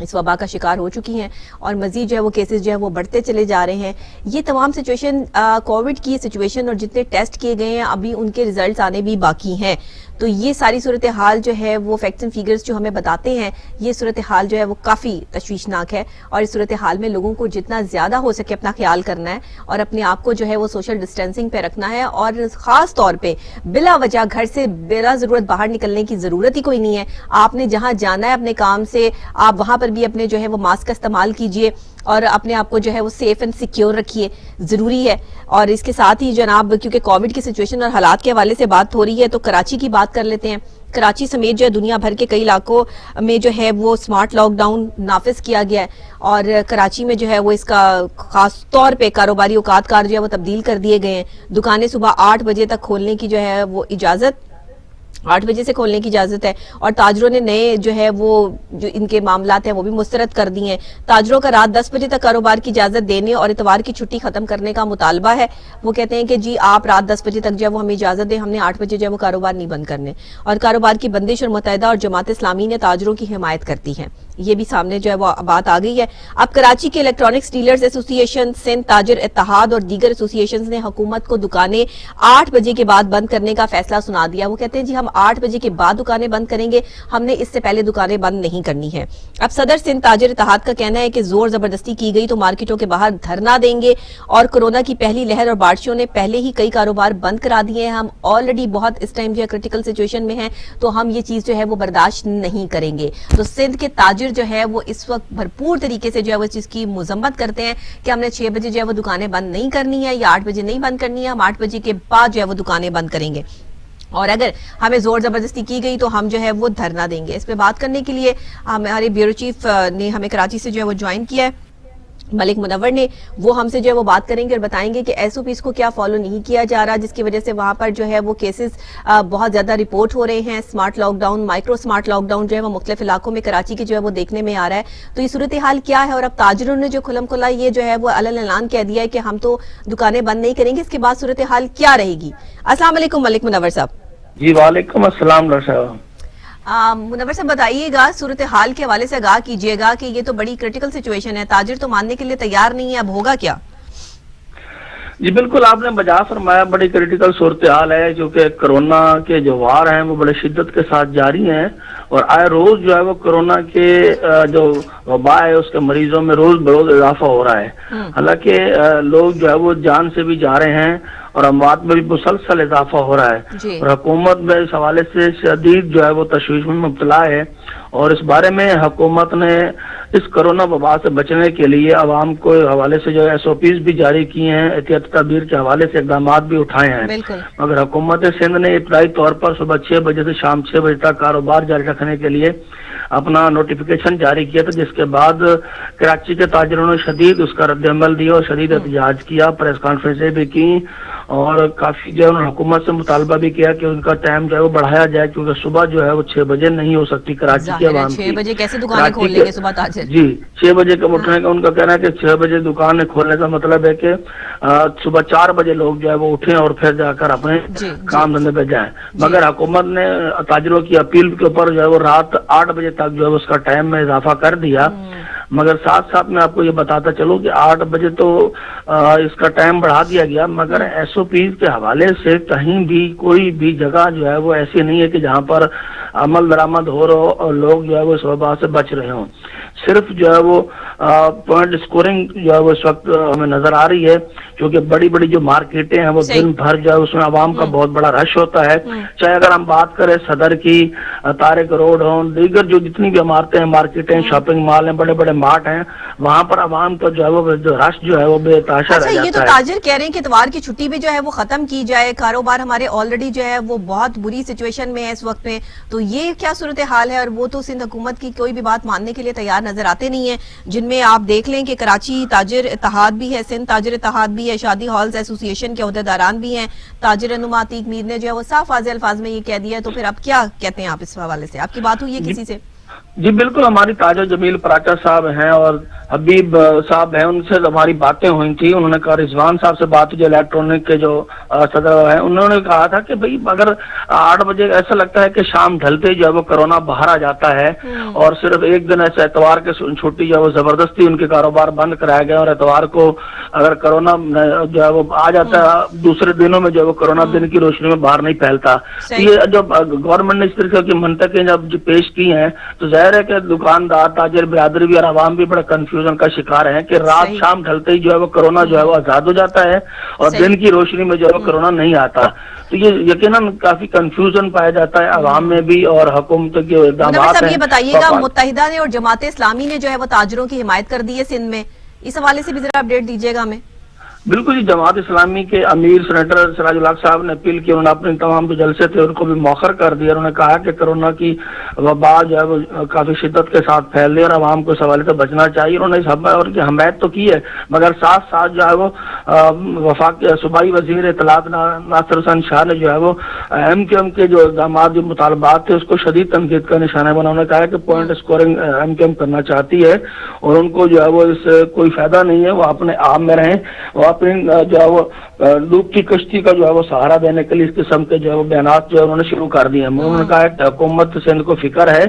اس وبا کا شکار ہو چکی ہیں، اور مزید جو ہے وہ کیسز جو ہے وہ بڑھتے چلے جا رہے ہیں۔ یہ تمام سچویشن کووڈ کی سچویشن اور جتنے ٹیسٹ کیے گئے ہیں ابھی ان کے ریزلٹس آنے بھی باقی ہیں، تو یہ ساری صورتحال جو ہے وہ فیکٹس اینڈ فیگرز جو ہمیں بتاتے ہیں، یہ صورتحال جو ہے وہ کافی تشویشناک ہے، اور اس صورتحال میں لوگوں کو جتنا زیادہ ہو سکے اپنا خیال کرنا ہے اور اپنے آپ کو جو ہے وہ سوشل ڈسٹینسنگ پہ رکھنا ہے، اور خاص طور پہ بلا وجہ گھر سے بلا ضرورت باہر نکلنے کی ضرورت ہی کوئی نہیں ہے۔ آپ نے جہاں جانا ہے اپنے کام سے، آپ وہاں پر بھی اپنے جو ہے وہ ماسک کا استعمال کیجئے اور اپنے آپ کو جو ہے وہ سیف اینڈ سیکیور رکھیے، ضروری ہے۔ اور اس کے ساتھ ہی جناب کیونکہ کووڈ کی سچویشن اور حالات کے حوالے سے بات ہو رہی ہے تو کراچی کی بات کر لیتے ہیں۔ کراچی سمیت جو ہے دنیا بھر کے کئی علاقوں میں جو ہے وہ سمارٹ لاک ڈاؤن نافذ کیا گیا ہے، اور کراچی میں جو ہے وہ اس کا خاص طور پہ کاروباری اوقات کار جو ہے وہ تبدیل کر دیے گئے ہیں۔ دکانیں صبح 8 بجے تک کھولنے کی جو ہے وہ اجازت 8 بجے سے کھولنے کی اجازت ہے، اور تاجروں نے نئے جو ہے وہ جو ان کے معاملات ہیں وہ بھی مسترد کر دی ہیں۔ تاجروں کا رات 10 بجے تک کاروبار کی اجازت دینے اور اتوار کی چھٹی ختم کرنے کا مطالبہ ہے۔ وہ کہتے ہیں کہ جی آپ رات 10 بجے تک جو ہے وہ ہمیں اجازت دیں، ہم نے 8 بجے جو ہے وہ کاروبار نہیں بند کرنے، اور کاروبار کی بندش اور متحدہ اور جماعت اسلامی نے تاجروں کی حمایت کرتی ہیں۔ یہ بھی سامنے جو ہے وہ بات آ گئی ہے۔ اب کراچی کے الیکٹرانکس ڈیلرز ایسوسی ایشن، سندھ تاجر اتحاد اور دیگر ایسوسی ایشنز نے حکومت کو دکانیں 8 بجے کے بعد بند کرنے کا فیصلہ سنا دیا۔ وہ کہتے ہیں جی ہم 8 بجے کے بعد دکانیں بند کریں گے، ہم نے اس سے پہلے دکانیں بند نہیں کرنی ہیں۔ اب صدر سندھ تاجر اتحاد کا کہنا ہے کہ زور زبردستی کی گئی تو مارکیٹوں کے باہر دھرنا دیں گے، اور کورونا کی پہلی لہر اور بارشوں نے پہلے ہی کئی کاروبار بند کرا دیے ہیں، ہم آلریڈی بہت اس ٹائم جو ہے کرٹیکل سچویشن میں ہیں، تو ہم یہ چیز جو ہے وہ برداشت نہیں کریں گے۔ تو سندھ کے تاجر جو ہے وہ اس وقت بھرپور طریقے سے جو ہے وہ اس چیز کی مذمت کرتے ہیں کہ ہم نے 6 بجے جو ہے وہ دکانیں بند نہیں کرنی ہے، یا 8 بجے نہیں بند کرنی ہے، ہم 8 بجے کے بعد جو ہے وہ دکانیں بند کریں گے، اور اگر ہمیں زور زبردستی کی گئی تو ہم جو ہے وہ دھرنا دیں گے۔ اس پہ بات کرنے کے لیے ہمارے بیورو چیف نے ہمیں کراچی سے جو ہے وہ جوائن کیا ہے، ملک منور نے، وہ ہم سے جو ہے وہ بات کریں گے اور بتائیں گے کہ ایس او پیز کو کیا فالو نہیں کیا جا رہا، جس کی وجہ سے وہاں پر جو ہے وہ کیسز بہت زیادہ رپورٹ ہو رہے ہیں۔ Smart lockdown, micro smart lockdown جو ہے وہ مختلف علاقوں میں کراچی کے جو ہے وہ دیکھنے میں آ رہا ہے، تو یہ صورتحال کیا ہے، اور اب تاجروں نے جو کھلم کھلا یہ جو ہے وہ علن اعلان کہہ دیا ہے کہ ہم تو دکانیں بند نہیں کریں گے، اس کے بعد صورتحال کیا رہے گی؟ السلام علیکم ملک منور صاحب۔ جی وعلیکم السلام ڈاکٹر صاحب۔ منور صاحب بتائیے گا، صورتحال کے حوالے سے آگاہ کیجیے گا کہ یہ تو بڑی کرٹیکل سچویشن ہے، تاجر تو ماننے کے لیے تیار نہیں ہے، اب ہوگا کیا؟ جی بالکل آپ نے بجا فرمایا، بڑی کریٹیکل صورتحال ہے، جو کہ کرونا کے جو وار ہیں وہ بڑے شدت کے ساتھ جاری ہیں، اور آئے روز جو ہے وہ کرونا کے جو وبا ہے اس کے مریضوں میں روز بروز اضافہ ہو رہا ہے۔ حالانکہ لوگ جو ہے وہ جان سے بھی جا رہے ہیں اور اموات میں بھی مسلسل اضافہ ہو رہا ہے، اور حکومت میں اس حوالے سے شدید جو ہے وہ تشویش میں مبتلا ہے، اور اس بارے میں حکومت نے اس کرونا وبا سے بچنے کے لیے عوام کو حوالے سے جو SOPs بھی جاری کیے ہیں، احتیاطی تدابیر کے حوالے سے اقدامات بھی اٹھائے ہیں، مگر حکومت سندھ نے ابتدائی طور پر صبح 6 بجے سے شام 6 بجے تک کاروبار جاری رکھنے کے لیے اپنا نوٹیفیکیشن جاری کیا تھا، جس کے بعد کراچی کے تاجروں نے شدید اس کا رد عمل دیا اور شدید احتجاج کیا، پریس کانفرنسیں بھی کی اور کافی جو ہے حکومت سے مطالبہ بھی کیا کہ ان کا ٹائم جو ہے وہ بڑھایا جائے، کیونکہ صبح جو ہے وہ 6 بجے نہیں ہو سکتی کراچی کے عوام کی۔ 6 بجے کیسے دکانیں کھول لیں گے صبح تاجر؟ جی 6 بجے کا اٹھنے کا ان کا کہنا ہے کہ 6 بجے دکانیں کھولنے کا مطلب ہے کہ صبح 4 بجے لوگ جو ہے وہ اٹھیں اور پھر جا کر اپنے کام دھندے پہ جائیں، مگر حکومت نے تاجروں کی اپیل کے اوپر جو ہے وہ رات 8 بجے تک جو ہے اس کا ٹائم میں اضافہ کر دیا، مگر ساتھ ساتھ میں آپ کو یہ بتاتا چلوں کہ 8 بجے تو اس کا ٹائم بڑھا دیا گیا، مگر SOPs کے حوالے سے کہیں بھی کوئی بھی جگہ جو ہے وہ ایسی نہیں ہے کہ جہاں پر عمل درآمد ہو رہا ہو اور لوگ جو ہے وہ اس وبا سے بچ رہے ہوں۔ صرف جو ہے وہ پوائنٹ اسکورنگ جو ہے وہ اس وقت ہمیں نظر آ رہی ہے، کیونکہ بڑی بڑی جو مارکیٹیں ہیں وہ دن بھر جو ہے اس میں عوام کا بہت بڑا رش ہوتا ہے، چاہے اگر ہم بات کریں صدر کی، طارق روڈ ہوں، دیگر جو جتنی بھی عمارتیں ہیں، مارکیٹیں، شاپنگ مال ہیں، بڑے بڑے مارٹ ہیں، وہاں پر عوام کا جو ہے وہ رش جو ہے وہ بے تحاشا رہ جاتا ہے۔ یہ تو تاجر کہہ رہے ہیں کہ اتوار کی چھٹی بھی جو ہے وہ ختم کی جائے، کاروبار ہمارے آلریڈی جو ہے وہ بہت بری سچویشن میں ہے اس وقت میں، تو یہ کیا صورتحال ہے؟ اور وہ تو سندھ حکومت کی کوئی بھی بات ماننے کے لیے تیار نظر آتے نہیں ہیں، جن میں آپ دیکھ لیں کہ کراچی تاجر اتحاد بھی ہے، سندھ تاجر اتحاد بھی ہے، شادی ہالز ایسوسی ایشن کے عہدیداران بھی ہیں، تاجر رہنما عتیق میر نے جو ہے وہ صاف واضح الفاظ میں یہ کہہ دیا ہے، تو پھر اب کیا کہتے ہیں آپ اس حوالے سے؟ آپ کی بات ہوئی ہے کسی سے؟ جی بالکل، ہماری تاجر جمیل پراچا صاحب ہیں اور حبیب صاحب ہیں، ان سے ہماری باتیں ہوئی تھی، انہوں نے کہا، رضوان صاحب سے بات جو الیکٹرانک کے جو صدر ہیں، انہوں نے کہا تھا کہ بھئی اگر 8 بجے ایسا لگتا ہے کہ شام ڈھلتے جو ہے وہ کرونا باہر آ جاتا ہے، اور صرف ایک دن ایسا اتوار کے چھٹی جو ہے وہ زبردستی ان کے کاروبار بند کرایا گیا، اور اتوار کو اگر کرونا جو ہے وہ آ جاتا ہے، دوسرے دنوں میں جو ہے وہ کرونا دن کی روشنی میں باہر نہیں پھیلتا۔ یہ جب گورنمنٹ نے اس طرح کی منطقیں جب پیش کی ہیں تو ظاہر ہے کہ دکاندار، تاجر برادری بھی اور عوام بھی بڑا کنفیوژن کا شکار ہیں کہ رات شام ڈھلتے ہی جو ہے وہ کرونا جو ہے وہ آزاد ہو جاتا ہے اور دن کی روشنی میں جو ہے وہ کرونا نہیں آتا، تو یہ یقیناً کافی کنفیوژن پایا جاتا ہے عوام میں بھی اور حکومت کے اقدامات ہیں۔ یہ بتائیے گا، متحدہ نے اور جماعت اسلامی نے جو ہے وہ تاجروں کی حمایت کر دی ہے سندھ میں، اس حوالے سے بھی ذرا اپڈیٹ دیجیے گا ہمیں۔ بالکل جی، جماعت اسلامی کے امیر سینیٹر سراج الحق صاحب نے اپیل کی، انہوں نے اپنے تمام جو جلسے تھے ان کو بھی مؤخر کر دیا، انہوں نے کہا کہ کرونا کی وبا جو ہے وہ کافی شدت کے ساتھ پھیل رہی ہے اور عوام کو اس حوالے سے بچنا چاہیے، انہوں نے اس اور کی حمایت تو کی ہے، مگر ساتھ ساتھ جو ہے وہ وفاق صوبائی وزیر اطلاعات ناصر حسین شاہ نے جو ہے وہ MQM کے جو اقدامات، جو مطالبات تھے، اس کو شدید تنقید کا نشانہ بنا، انہوں نے کہا کہ پوائنٹ اسکورنگ MQM کرنا چاہتی ہے اور ان کو جو ہے وہ اس سے کوئی فائدہ نہیں ہے، وہ اپنے آپ میں رہیں، وہ اپنی جو ہے وہ ڈوب کی کشتی کا جو ہے وہ سہارا دینے کے لیے اس قسم کے جو ہے وہ بیانات جو ہے انہوں نے شروع کر دیے ہیں۔ انہوں نے کہا کہ حکومت سندھ کو فکر ہے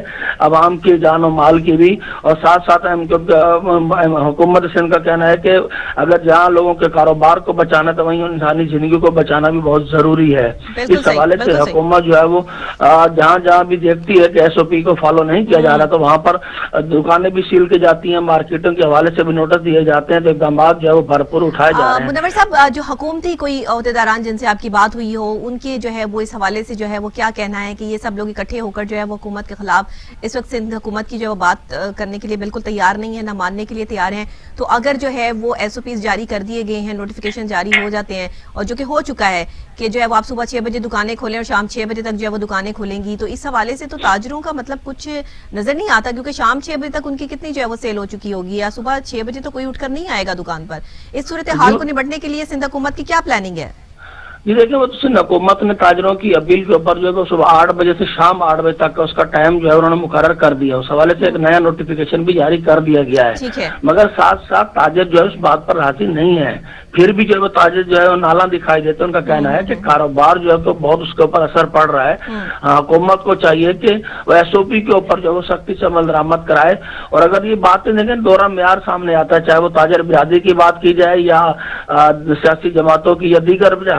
عوام کی جان و مال کی بھی، اور ساتھ ساتھ حکومت سندھ کا کہنا ہے کہ اگر جہاں لوگوں کے کاروبار کو بچانا تو وہیں انسانی زندگی کو بچانا بھی بہت ضروری ہے۔ اس حوالے سے حکومت جو ہے وہ جہاں جہاں بھی دیکھتی ہے کہ SOP کو فالو نہیں کیا جا رہا تو وہاں پر دکانیں بھی سیل کی جاتی ہیں، مارکیٹوں کے حوالے سے بھی نوٹس دیے جاتے ہیں، تو اقدامات جو ہے وہ بھرپور اٹھائے جا رہے ہیں۔ منور صاحب، جو حکومتی کوئی عہدیداران جن سے آپ کی بات ہوئی ہو، ان کے جو ہے وہ اس حوالے سے جو ہے وہ کیا کہنا ہے کہ یہ سب لوگ اکٹھے ہو کر جو ہے وہ حکومت کے خلاف اس وقت سندھ حکومت کی جو ہے بات کرنے کے لیے بالکل تیار نہیں ہے، نہ ماننے کے لیے تیار ہیں، تو اگر جو ہے وہ SOPs جاری کر دیے گئے ہیں، نوٹیفیکیشن جاری ہو جاتے ہیں، اور جو کہ ہو چکا ہے کہ جو ہے وہ آپ صبح 6 بجے دکانیں کھولیں اور شام 6 بجے تک جو ہے وہ دکانیں کھولیں گی، تو اس حوالے سے تو تاجروں کا مطلب کچھ نظر نہیں آتا، کیونکہ شام 6 بجے تک ان کی کتنی جو ہے وہ سیل ہو چکی ہوگی، یا صبح 6 بجے تو کوئی اٹھ کر نہیں آئے گا دکان پر۔ اس صورتحال کو نمٹنے کے لیے سندھ حکومت کی کیا پلاننگ ہے؟ جی دیکھیں، وہ سندھ حکومت نے تاجروں کی اپیل کے اوپر جو ہے صبح 8 بجے سے شام 8 بجے تک کا اس کا ٹائم جو ہے انہوں نے مقرر کر دیا، اس حوالے سے ایک نیا نوٹیفیکیشن بھی جاری کر دیا گیا ہے، مگر ساتھ ساتھ تاجر جو ہے اس بات پر راضی نہیں ہے، پھر بھی جو ہے وہ تاجر جو ہے وہ نالاں دکھائی دیتے ہیں، ان کا کہنا ہے کہ کاروبار جو ہے تو بہت اس کے اوپر اثر پڑ رہا ہے، حکومت کو چاہیے کہ وہ SOP کے اوپر جو ہے وہ سختی سے عمل درآمد کرائے، اور اگر یہ باتیں دیکھیں دورہ معیار سامنے آتا ہے، چاہے وہ تاجر برادری کی بات کی جائے یا سیاسی جماعتوں کی یا دیگر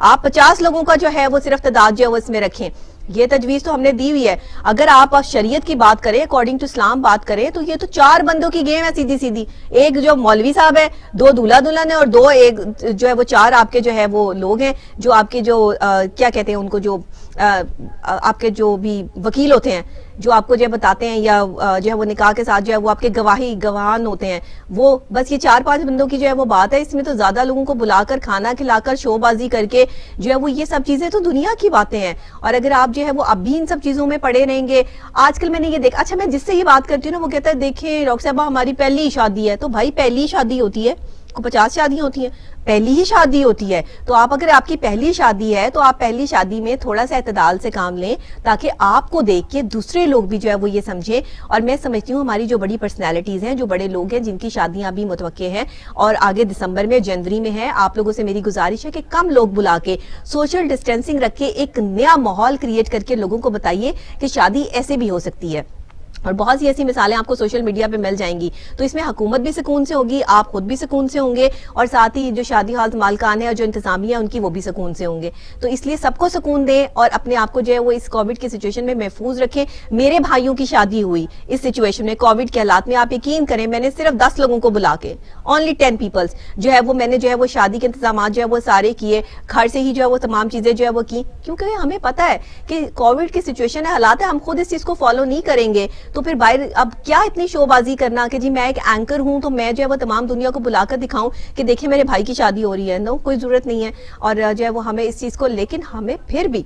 آپ 50 لوگوں کا جو ہے وہ صرف تعداد جو ہے وہ اس میں رکھیں. یہ تجویز تو ہم نے دی ہوئی ہے. اگر آپ شریعت کی بات کریں, اکارڈنگ ٹو اسلام بات کریں, تو یہ تو 4 بندوں کی گیم ہے سیدھی سیدھی. ایک جو مولوی صاحب ہے, 2 دولہا دلہن ہے, اور 2 ایک جو ہے وہ 4 آپ کے جو ہے وہ لوگ ہیں جو آپ کے جو کیا کہتے ہیں ان کو, جو آپ کے جو بھی وکیل ہوتے ہیں جو آپ کو جو بتاتے ہیں, یا جو ہے وہ نکاح کے ساتھ جو ہے وہ آپ کے گواہان ہوتے ہیں. وہ بس یہ 4-5 بندوں کی جو ہے وہ بات ہے. اس میں تو زیادہ لوگوں کو بلا کر, کھانا کھلا کر, شو بازی کر کے جو ہے وہ یہ سب چیزیں تو دنیا کی باتیں ہیں. اور اگر آپ جو ہے وہ اب بھی ان سب چیزوں میں پڑے رہیں گے, آج کل میں نے یہ دیکھا, اچھا میں جس سے یہ بات کرتی ہوں نا وہ کہتا ہے دیکھیں ڈاکٹر صاحبہ ہماری پہلی شادی ہے. تو بھائی پہلی شادی ہوتی ہے, 50 شادیاں ہوتی ہیں, پہلی ہی شادی ہوتی ہے. تو آپ اگر آپ کی پہلی شادی ہے تو آپ پہلی شادی میں تھوڑا سا اعتدال سے کام لیں, تاکہ آپ کو دیکھ کے دوسرے لوگ بھی جو ہے وہ یہ سمجھیں. اور میں سمجھتی ہوں ہماری جو بڑی پرسنالٹیز ہیں, جو بڑے لوگ ہیں جن کی شادیاں ابھی متوقع ہیں اور آگے دسمبر میں, جنوری میں ہے, آپ لوگوں سے میری گزارش ہے کہ کم لوگ بلا کے سوشل ڈسٹینسنگ رکھ کے ایک نیا ماحول کریٹ کر کے لوگوں کو بتائیے کہ شادی ایسے بھی ہو سکتی ہے. اور بہت سی ایسی مثالیں آپ کو سوشل میڈیا پہ مل جائیں گی. تو اس میں حکومت بھی سکون سے ہوگی, آپ خود بھی سکون سے ہوں گے, اور ساتھ ہی جو شادی ہال مالکان ہیں اور جو انتظامیہ ان کی وہ بھی سکون سے ہوں گے. تو اس لیے سب کو سکون دیں اور اپنے آپ کو جو ہے وہ اس کووڈ کی سچویشن میں محفوظ رکھیں. میرے بھائیوں کی شادی ہوئی اس سچویشن میں, کووڈ کے حالات میں, آپ یقین کریں میں نے صرف 10 لوگوں کو بلا کے, اونلی 10 پیپلز جو ہے وہ میں نے جو ہے وہ شادی کے انتظامات جو ہے وہ سارے کیے, گھر سے ہی جو ہے وہ تمام چیزیں جو ہے وہ کی. کیونکہ ہمیں پتا ہے کہ کووڈ کی سچویشن ہے, حالات ہے, ہم خود اس چیز کو فالو نہیں کریں گے تو پھر باہر اب کیا اتنی شو بازی کرنا کہ جی میں ایک اینکر ہوں تو میں جو ہے وہ تمام دنیا کو بلا کر دکھاؤں کہ دیکھیں میرے بھائی کی شادی ہو رہی ہے. نو, کوئی ضرورت نہیں ہے. اور جو ہے وہ ہمیں اس چیز کو, لیکن ہمیں پھر بھی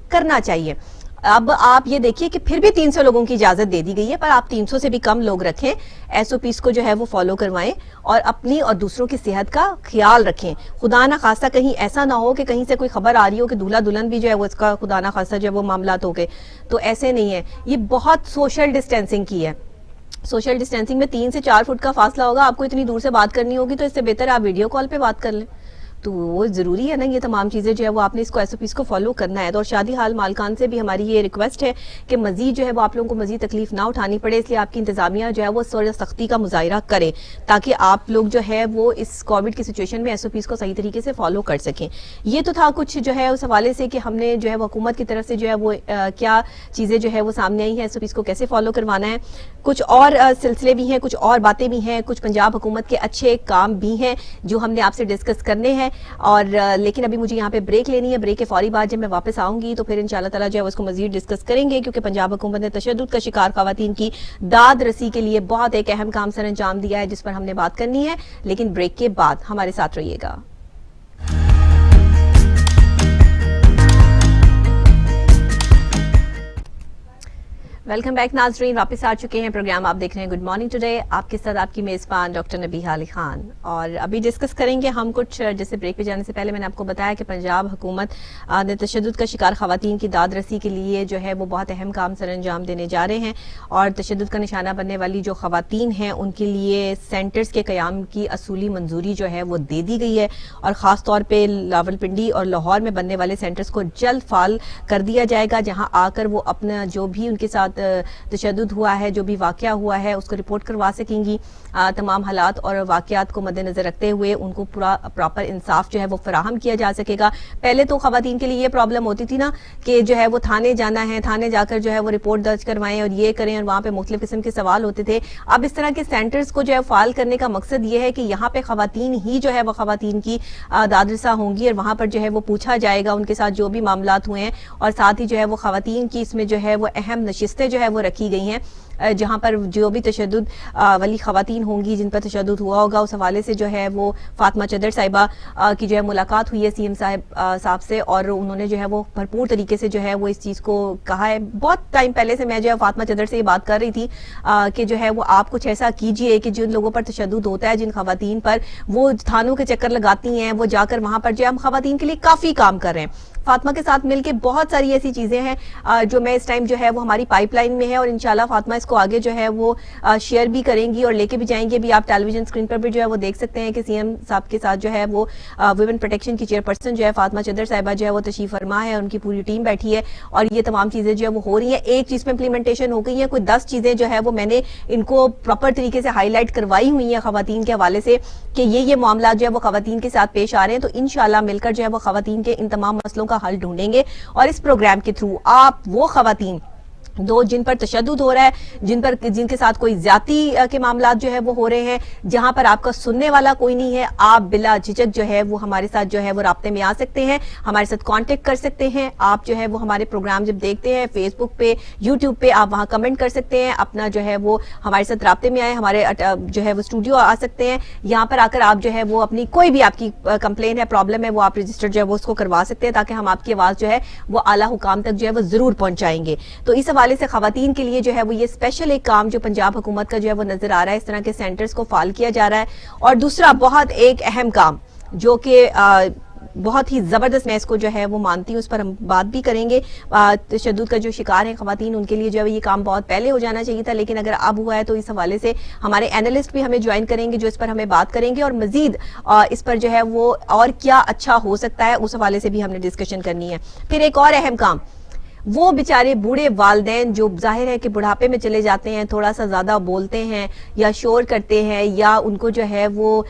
کرنا چاہیے. اب آپ یہ دیکھیے کہ پھر بھی 300 لوگوں کی اجازت دے دی گئی ہے, پر آپ 300 سے بھی کم لوگ رکھیں, SOPs کو جو ہے وہ فالو کروائیں, اور اپنی اور دوسروں کی صحت کا خیال رکھیں. خدا نہ خواستہ کہیں ایسا نہ ہو کہ کہیں سے کوئی خبر آ رہی ہو کہ دولہا دلہن بھی جو ہے وہ اس کا خدا نہ خواستہ جو ہے وہ معاملات ہو گئے. تو ایسے نہیں ہے, یہ بہت سوشل ڈسٹینسنگ کی ہے. سوشل ڈسٹینسنگ میں 3 سے 4 فٹ کا فاصلہ ہوگا. آپ کو اتنی دور سے بات کرنی ہوگی تو اس سے بہتر آپ ویڈیو کال پہ بات کر لیں. تو وہ ضروری ہے نا, یہ تمام چیزیں جو ہے وہ آپ نے اس کو SOPs کو فالو کرنا ہے. اور شادی ہال مالکان سے بھی ہماری یہ ریکویسٹ ہے کہ مزید جو ہے وہ آپ لوگوں کو مزید تکلیف نہ اٹھانی پڑے, اس لیے آپ کی انتظامیہ جو ہے وہ سختی کا مظاہرہ کرے تاکہ آپ لوگ جو ہے وہ اس کووڈ کی سچویشن میں SOPs کو صحیح طریقے سے فالو کر سکیں. یہ تو تھا کچھ جو ہے اس حوالے سے کہ ہم نے جو ہے وہ حکومت کی طرف سے جو ہے وہ کیا چیزیں جو ہے وہ سامنے آئی ہیں, SOPs کو کیسے فالو کروانا ہے. کچھ اور سلسلے بھی ہیں, کچھ اور باتیں بھی ہیں, کچھ پنجاب حکومت کے اچھے کام بھی ہیں جو ہم نے آپ سے ڈسکس کرنے ہیں. اور لیکن ابھی مجھے یہاں پہ بریک لینی ہے. بریک کے فوری بعد جب میں واپس آؤں گی تو پھر انشاءاللہ تعالیٰ جو ہے اس کو مزید ڈسکس کریں گے, کیونکہ پنجاب حکومت نے تشدد کا شکار خواتین کی داد رسی کے لیے بہت ایک اہم کام سر انجام دیا ہے جس پر ہم نے بات کرنی ہے. لیکن بریک کے بعد ہمارے ساتھ رہیے گا. ویلکم بیک ناظرین, واپس آ چکے ہیں. پروگرام آپ دیکھ رہے ہیں گڈ مارننگ ٹوڈے. آپ کے ساتھ آپ کی میزبان ڈاکٹر نبیہہ علی خان. اور ابھی ڈسکس کریں گے ہم کچھ, جیسے بریک پہ جانے سے پہلے میں نے آپ کو بتایا کہ پنجاب حکومت نے تشدد کا شکار خواتین کی داد رسی کے لیے جو ہے وہ بہت اہم کام سر انجام دینے جا رہے ہیں. اور تشدد کا نشانہ بننے والی جو خواتین ہیں ان کے لیے سینٹرز کے قیام کی اصولی منظوری جو ہے وہ دے دی گئی ہے. اور خاص طور پہ لاولپنڈی اور لاہور میں بننے والے سینٹرز کو جلد فعال کر دیا جائے گا, جہاں آ کر وہ اپنا جو بھی ان کے ساتھ تشدد ہوا ہے, جو بھی واقعہ ہوا ہے, اس کو رپورٹ کروا سکیں گی. تمام حالات اور واقعات کو مد نظر رکھتے ہوئے ان کو پورا پراپر انصاف جو ہے وہ فراہم کیا جا سکے گا. پہلے تو خواتین کے لیے یہ پرابلم ہوتی تھی نا کہ جو ہے وہ تھانے جانا ہے, تھانے جا کر جو ہے وہ رپورٹ درج کروائیں اور یہ کریں, اور وہاں پہ مختلف قسم کے سوال ہوتے تھے. اب اس طرح کے سینٹرز کو جو ہے فعال کرنے کا مقصد یہ ہے کہ یہاں پہ خواتین ہی جو ہے وہ خواتین کی دادرساں ہوں گی, اور وہاں پر جو ہے وہ پوچھا جائے گا ان کے ساتھ جو بھی معاملات ہوئے ہیں. اور ساتھ ہی جو ہے وہ خواتین کی اس میں جو ہے وہ اہم نشستیں جو ہے وہ رکھی گئی ہیں, جہاں پر جو بھی تشدد والی خواتین ہوں گی جن پر تشدد ہوا ہوگا, اس حوالے سے جو ہے وہ فاطمہ چدر صاحبہ کی جو ہے ملاقات ہوئی ہے CM صاحب سے, اور انہوں نے جو ہے وہ بھرپور طریقے سے جو ہے وہ اس چیز کو کہا ہے. بہت ٹائم پہلے سے میں جو ہے فاطمہ چدر سے یہ بات کر رہی تھی کہ جو ہے وہ آپ کچھ ایسا کیجئے کہ جن لوگوں پر تشدد ہوتا ہے, جن خواتین پر, وہ تھانوں کے چکر لگاتی ہیں, وہ جا کر وہاں پر جو ہے ہم خواتین کے لیے کافی کام کر رہے ہیں. فاطمہ کے ساتھ مل کے بہت ساری ایسی چیزیں ہیں جو میں اس ٹائم جو ہے وہ ہماری پائپ لائن میں ہے, اور انشاءاللہ فاطمہ اس کو کو آگے جو ہے وہ شیئر بھی کریں گی اور لے کے بھی جائیں گے. بھی آپ ٹیلی ویژن اسکرین پر بھی جو ہے وہ دیکھ سکتے ہیں کہ سی ایم صاحب کے ساتھ جو ہے وہ ویمن پروٹیکشن کی چیئرپرسن جو ہے فاطمہ چدر صاحبہ جو ہے وہ تشریف فرما ہے, ان کی پوری ٹیم بیٹھی ہے اور یہ تمام چیزیں جو ہے وہ ہو رہی ہیں. ایک چیز پہ امپلیمنٹیشن ہو گئی ہے, کوئی 10 چیزیں جو ہے وہ میں نے ان کو پراپر طریقے سے ہائی لائٹ کروائی ہوئی ہیں خواتین کے حوالے سے کہ یہ معاملات جو ہے وہ خواتین کے ساتھ پیش آ رہے ہیں. تو انشاءاللہ مل کر جو ہے وہ خواتین کے ان تمام مسئلوں کا حل ڈھونڈیں گے اور اس پروگرام کے تھرو آپ وہ خواتین جن پر تشدد ہو رہا ہے, جن کے ساتھ کوئی زیادتی کے معاملات جو ہے وہ ہو رہے ہیں, جہاں پر آپ کا سننے والا کوئی نہیں ہے, آپ بلا جھجک جو ہے وہ ہمارے ساتھ جو ہے وہ رابطے میں آ سکتے ہیں, ہمارے ساتھ کانٹیکٹ کر سکتے ہیں. آپ جو ہے وہ ہمارے پروگرام جب دیکھتے ہیں فیس بک پہ, یوٹیوب پہ, آپ وہاں کمنٹ کر سکتے ہیں, اپنا جو ہے وہ ہمارے ساتھ رابطے میں آئے, ہمارے جو ہے وہ اسٹوڈیو آ سکتے ہیں. یہاں پر آ کر آپ جو ہے وہ اپنی کوئی بھی آپ کی کمپلین ہے, پرابلم ہے, وہ آپ رجسٹر جو ہے وہ اس کو کروا سکتے ہیں تاکہ ہم آپ کی آواز جو ہے وہ اعلیٰ حکام تک جو ہے وہ ضرور پہنچائیں گے. تو اس حوالے سے خواتین کے لیے جو ہے وہ یہ اسپیشل ایک کام جو پنجاب حکومت کا جو ہے وہ نظر آ رہا ہے, اس طرح کے سینٹرز کو فعال کیا جا رہا ہے. اور دوسرا بہت ایک اہم کام جو کہ بہت ہی زبردست, میں اس کو جو ہے وہ مانتی ہوں, اس پر ہم بات بھی کریں گے. تشدد کا جو شکار ہیں خواتین, ان کے لیے جو ہے یہ کام بہت پہلے ہو جانا چاہیے تھا, لیکن اگر اب ہوا ہے تو اس حوالے سے ہمارے اینالسٹ بھی ہمیں جوائن کریں گے جو اس پر ہمیں بات کریں گے, اور مزید اس پر جو ہے وہ اور کیا اچھا ہو سکتا ہے اس حوالے سے بھی ہم نے ڈسکشن کرنی ہے. پھر ایک اور اہم کام, وہ بیچارے بوڑھے والدین جو ظاہر ہے کہ بڑھاپے میں چلے جاتے ہیں, تھوڑا سا زیادہ بولتے ہیں یا شور کرتے ہیں, یا ان کو جو ہے وہ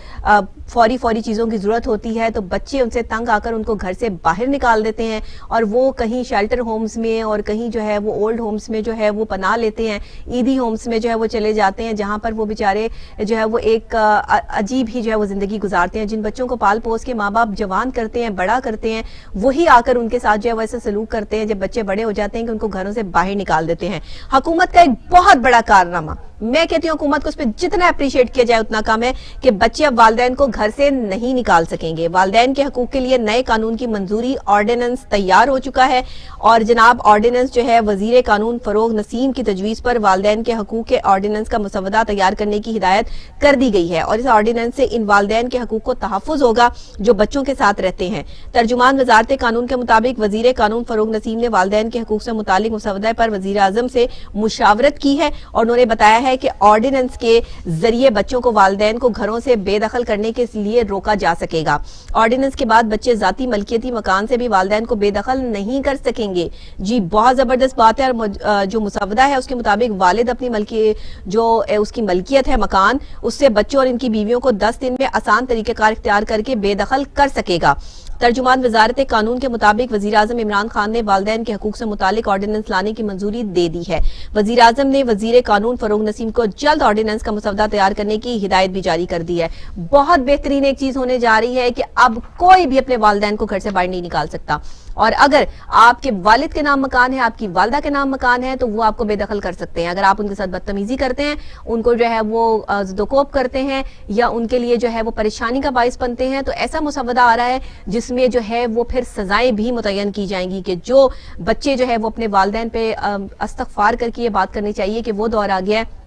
فوری چیزوں کی ضرورت ہوتی ہے, تو بچے ان سے تنگ آ کر ان کو گھر سے باہر نکال دیتے ہیں اور وہ کہیں شیلٹر ہومز میں اور کہیں جو ہے وہ اولڈ ہومز میں جو ہے وہ پناہ لیتے ہیں, عیدی ہومز میں جو ہے وہ چلے جاتے ہیں, جہاں پر وہ بیچارے جو ہے وہ ایک عجیب ہی جو ہے وہ زندگی گزارتے ہیں. جن بچوں کو پال پوس کے ماں باپ جوان کرتے ہیں, بڑا کرتے ہیں, وہی آ کر ان کے ساتھ جو ہے وہ ایسا سلوک کرتے ہیں جب بچے بڑے ہو جاتے ہیں کہ ان کو گھروں سے باہر نکال دیتے ہیں. حکومت کا ایک بہت بڑا کارنامہ, میں کہتی ہوں حکومت کو اس پہ جتنا اپریشیٹ کیا جائے اتنا کم ہے, کہ بچے اب والدین کو گھر سے نہیں نکال سکیں گے. والدین کے حقوق کے لیے نئے قانون کی منظوری, آرڈیننس تیار ہو چکا ہے, اور جناب آرڈیننس جو ہے وزیر قانون فروغ نسیم کی تجویز پر والدین کے حقوق کے آرڈیننس کا مسودہ تیار کرنے کی ہدایت کر دی گئی ہے, اور اس آرڈیننس سے ان والدین کے حقوق کو تحفظ ہوگا جو بچوں کے ساتھ رہتے ہیں. ترجمان وزارت قانون کے مطابق وزیر قانون فروغ نسیم نے والدین کے حقوق سے متعلق مسودہ پر وزیر اعظم سے مشاورت کی ہے, اور انہوں نے بتایا ہے کہ آرڈیننس کے ذریعے بچوں کو والدین کو گھروں سے بے دخل کرنے کے لیے روکا جا سکے گا. آرڈیننس کے بعد بچے ذاتی ملکیتی مکان سے بھی والدین کو بے دخل نہیں کر سکیں گے. جی بہت زبردست بات ہے. اور جو مسودہ ہے اس کے مطابق والد اپنی جو اس کی ملکیت ہے مکان, اس سے بچوں اور ان کی بیویوں کو 10 دن میں آسان طریقہ کار اختیار کر کے بے دخل کر سکے گا. ترجمان وزارت قانون کے مطابق وزیر اعظم عمران خان نے والدین کے حقوق سے متعلق آرڈیننس لانے کی منظوری دے دی ہے. وزیر اعظم نے وزیر قانون فروغ نسیم کو جلد آرڈیننس کا مسودہ تیار کرنے کی ہدایت بھی جاری کر دی ہے. بہت بہترین ایک چیز ہونے جا رہی ہے کہ اب کوئی بھی اپنے والدین کو گھر سے باہر نہیں نکال سکتا, اور اگر آپ کے والد کے نام مکان ہے, آپ کی والدہ کے نام مکان ہے, تو وہ آپ کو بے دخل کر سکتے ہیں. اگر آپ ان کے ساتھ بدتمیزی کرتے ہیں, ان کو جو ہے وہ زدوکوب کرتے ہیں, یا ان کے لیے جو ہے وہ پریشانی کا باعث بنتے ہیں, تو ایسا مسودہ آ رہا ہے جس میں جو ہے وہ پھر سزائیں بھی متعین کی جائیں گی, کہ جو بچے جو ہے وہ اپنے والدین پہ استغفار کر کے یہ بات کرنی چاہیے کہ وہ دور آ گیا ہے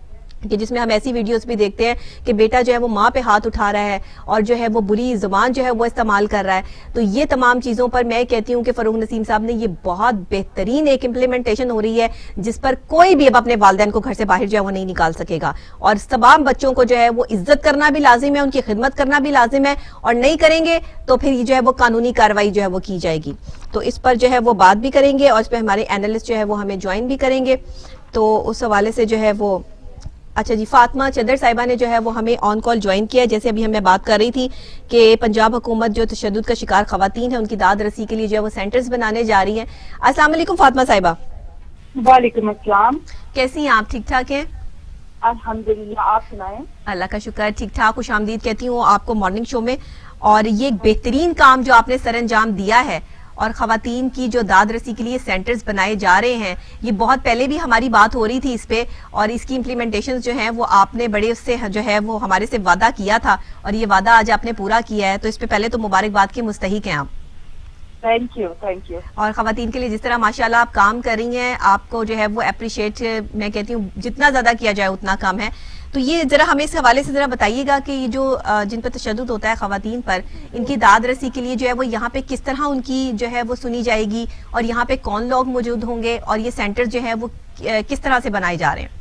کہ جس میں ہم ایسی ویڈیوز بھی دیکھتے ہیں کہ بیٹا جو ہے وہ ماں پہ ہاتھ اٹھا رہا ہے اور جو ہے وہ بری زبان جو ہے وہ استعمال کر رہا ہے. تو یہ تمام چیزوں پر میں کہتی ہوں کہ فروغ نسیم صاحب نے یہ بہت بہترین ایک امپلیمنٹیشن ہو رہی ہے جس پر کوئی بھی اب اپنے والدین کو گھر سے باہر جو ہے وہ نہیں نکال سکے گا, اور تمام بچوں کو جو ہے وہ عزت کرنا بھی لازم ہے, ان کی خدمت کرنا بھی لازم ہے, اور نہیں کریں گے تو پھر جو ہے وہ قانونی کارروائی جو ہے وہ کی جائے گی. تو اس پر جو ہے وہ بات بھی کریں گے, اور اس پہ ہمارے اینالسٹ جو ہے وہ ہمیں جوائن بھی کریں گے. تو اس حوالے سے جو ہے وہ اچھا جی, فاطمہ چدر صاحبہ نے جو ہے وہ ہمیں آن کال جوائن کیا ہے. جیسے ابھی ہمیں بات کر رہی تھی کہ پنجاب حکومت جو تشدد کا شکار خواتین ہیں ان کی داد رسی کے لیے جو ہے وہ سینٹرز بنانے جا رہی ہیں. السلام علیکم فاطمہ صاحبہ. وعلیکم السلام. کیسی ہیں آپ؟ ٹھیک ٹھاک ہیں؟ الحمدللہ, آپ سنائیں. اللہ کا شکر, ٹھیک ٹھاک. خوش آمدید کہتی ہوں آپ کو مارننگ شو میں. اور یہ ایک بہترین کام جو آپ نے سر انجام دیا ہے, اور خواتین کی جو داد رسی کے لیے سینٹرز بنائے جا رہے ہیں, یہ بہت پہلے بھی ہماری بات ہو رہی تھی اس پہ, اور اس کی امپلیمنٹیشن جو ہیں وہ آپ نے بڑے اس سے جو ہے وہ ہمارے سے وعدہ کیا تھا, اور یہ وعدہ آج آپ نے پورا کیا ہے. تو اس پہ پہلے تو مبارکباد کے مستحق ہیں آپ. Thank you, thank you. اور خواتین کے لیے جس طرح ماشاءاللہ آپ کام کر رہی ہیں, آپ کو جو ہے وہ اپریشیٹ میں کہتی ہوں جتنا زیادہ کیا جائے اتنا کم ہے. تو یہ ذرا ہمیں اس حوالے سے ذرا بتائیے گا کہ یہ جو جن پر تشدد ہوتا ہے خواتین پر, ان کی داد رسی کے لیے جو ہے وہ یہاں پہ کس طرح ان کی جو ہے وہ سنی جائے گی, اور یہاں پہ کون لوگ موجود ہوں گے, اور یہ سینٹر جو ہے وہ کس طرح سے بنائے جا رہے ہیں؟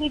6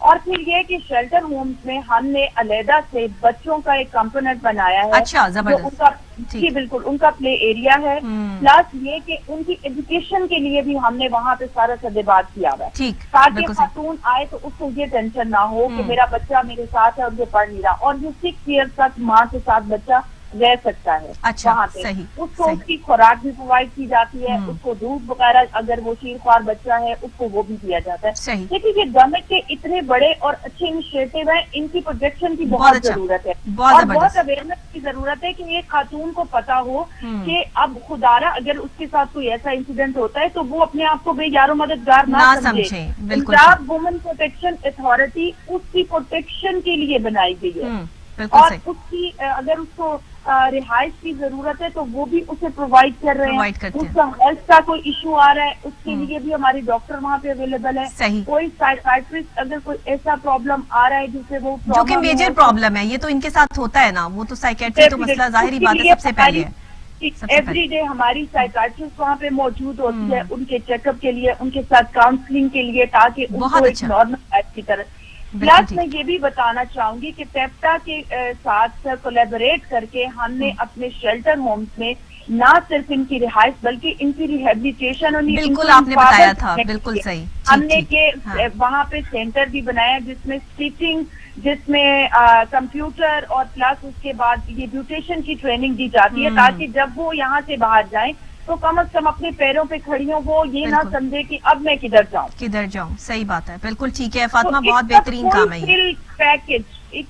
اور پھر یہ کہ شیلٹر ہومز میں ہم نے علیحدہ سے بچوں کا ایک کمپوننٹ بنایا ہے. اچھا، زبردست. جی بالکل، ان کا پلے ایریا ہے. پلس یہ کہ ان کی ایجوکیشن کے لیے بھی ہم نے وہاں پہ سارا سدبات کیا ہوا ہے تاکہ خاتون آئے تو اس کو یہ ٹینشن نہ ہو کہ میرا بچہ میرے ساتھ ہے اور یہ پڑھ نہیں رہا. اور یہ 6 ایئر تک ماں کے ساتھ بچہ رہ سکتا ہے وہاں پہ. اس کو اس کی خوراک بھی پرووائڈ کی جاتی ہے، اس کو دودھ وغیرہ اگر وہ شیرخوار بچہ ہے اس کو وہ بھی دیا جاتا ہے. لیکن یہ گورنمنٹ کے اتنے بڑے اور اچھے انیشیٹو ہیں، ان کی پروجیکشن کی بہت ضرورت ہے اور بہت اویئرنیس کی ضرورت ہے کہ ایک خاتون کو پتا ہو کہ اب خدارا اگر اس کے ساتھ کوئی ایسا انسیڈنٹ ہوتا ہے تو وہ اپنے آپ کو بے یار و مددگار نہ سمجھے. پنجاب وومن پروٹیکشن اتھارٹی اس کی پروٹیکشن کے لیے بنائی گئی ہے اور اس کی اگر اس کو رہائش کی ضرورت ہے تو وہ بھی اسے پرووائڈ کر رہے ہیں. اس کا ہیلتھ کا کوئی ایشو آ رہا ہے اس کے لیے بھی ہماری ڈاکٹر وہاں پہ اویلیبل ہے. کوئی سائیکیٹرسٹ اگر کوئی ایسا پرابلم آ رہا ہے جسے وہ جو کہ میجر پرابلم ہے، یہ تو ان کے ساتھ ہوتا ہے نا، وہ تو سائیکیٹری تو مسئلہ ظاہری بات ہے سب سے پہلے ہے. ایوری ڈے ہماری سائیکیٹرسٹ وہاں پہ موجود ہوتی ہے ان کے چیک اپ کے لیے، ان کے ساتھ کاؤنسلنگ کے لیے، تاکہ ان کو ایک نارمل لائف کی طرح. پلس میں یہ بھی بتانا چاہوں گی کہ پیپٹا کے ساتھ کولیبوریٹ کر کے ہم نے اپنے شیلٹر ہومز میں نہ صرف ان کی رہائش بلکہ ان کی ریہیبلیٹیشن ہم نے وہاں پہ سینٹر بھی بنایا جس میں اسٹیچنگ، جس میں کمپیوٹر اور پلس اس کے بعد یہ بیوٹیشن کی ٹریننگ دی جاتی ہے تاکہ جب وہ یہاں سے باہر جائیں تو کم از کم اپنے پیروں پہ کھڑی ہوں، وہ یہ نہ سمجھے کہ اب میں کدھر جاؤں. صحیح بات ہے، بالکل ٹھیک ہے فاطمہ، بہت بہترین کام ہے it's a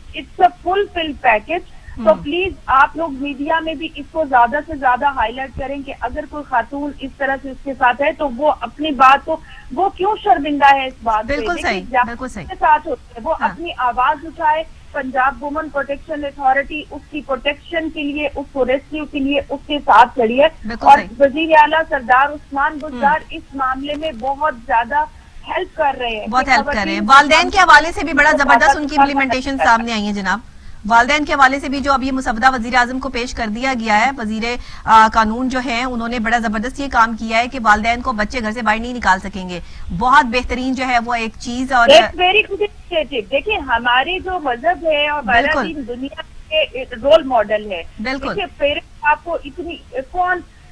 full full package. تو پلیز آپ لوگ میڈیا میں بھی اس کو زیادہ سے زیادہ ہائی لائٹ کریں کہ اگر کوئی خاتون اس طرح سے اس کے ساتھ ہے تو وہ اپنی بات کو، وہ کیوں شرمندہ ہے اس بات کے ساتھ ہوتے ہیں، وہ اپنی آواز اٹھائے. پنجاب وومن پروٹیکشن اتھارٹی اس کی پروٹیکشن کے لیے، اس کو ریسکیو کے لیے اس کے ساتھ کھڑی ہے. اور وزیر اعلیٰ سردار عثمان بزدار اس معاملے میں بہت زیادہ ہیلپ کر رہے ہیں. والدین کے حوالے سے بھی بڑا زبردست ان کی امپلیمنٹیشن سامنے آئی ہے جناب. والدین کے حوالے سے بھی جو اب یہ مسودہ وزیر اعظم کو پیش کر دیا گیا ہے، وزیر قانون جو ہیں انہوں نے بڑا زبردست یہ کام کیا ہے کہ والدین کو بچے گھر سے باہر نہیں نکال سکیں گے. بہت بہترین جو ہے وہ ایک چیز. اور دیکھیں ہمارے جو مذہب ہے اور ہمارا دین دنیا کے رول ماڈل ہے. بالکل پیرنٹس آپ کو اتنی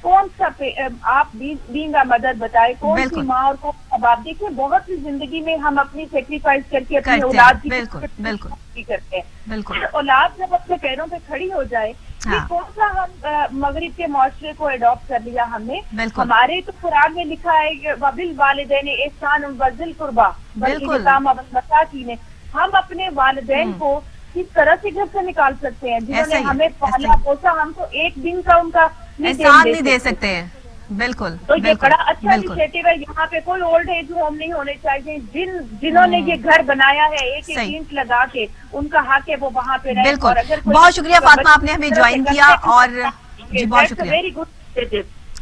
کون سا آپ بینگ اے مدر بتائے، کون سی ماں اور کون سا باپ. دیکھیں بہت سی زندگی میں ہم اپنی سیکریفائس کر کے اپنی اولاد کی کرتے ہیں. اولاد جب اپنے پیروں پہ کھڑی ہو جائے، کون سا ہم مغرب کے معاشرے کو اڈاپٹ کر لیا ہم نے. ہمارے تو قرآن میں لکھا ہے کہ وبالوالدین احسانا وذی القربی والمساکین. ہم اپنے والدین کو کس طرح سے گھر سے نکال سکتے ہیں جنہوں نے ہمیں پالا پوسا، ہم تو ایک دن کا ان کا احسان نہیں دے سکتے ہیں. بالکل، تو یہ بڑا اچھا انیشیٹو ہے. یہاں پہ کوئی اولڈ ایج ہوم نہیں ہونے چاہیے. جنہوں نے یہ گھر بنایا ہے ایک اینٹ لگا کے، ان کا حق ہے وہ وہاں پہ رہے. بالکل، بہت شکریہ فاطمہ، آپ نے ہمیں جوائن کیا. اور جی بہت شکریہ، ویری گڈ.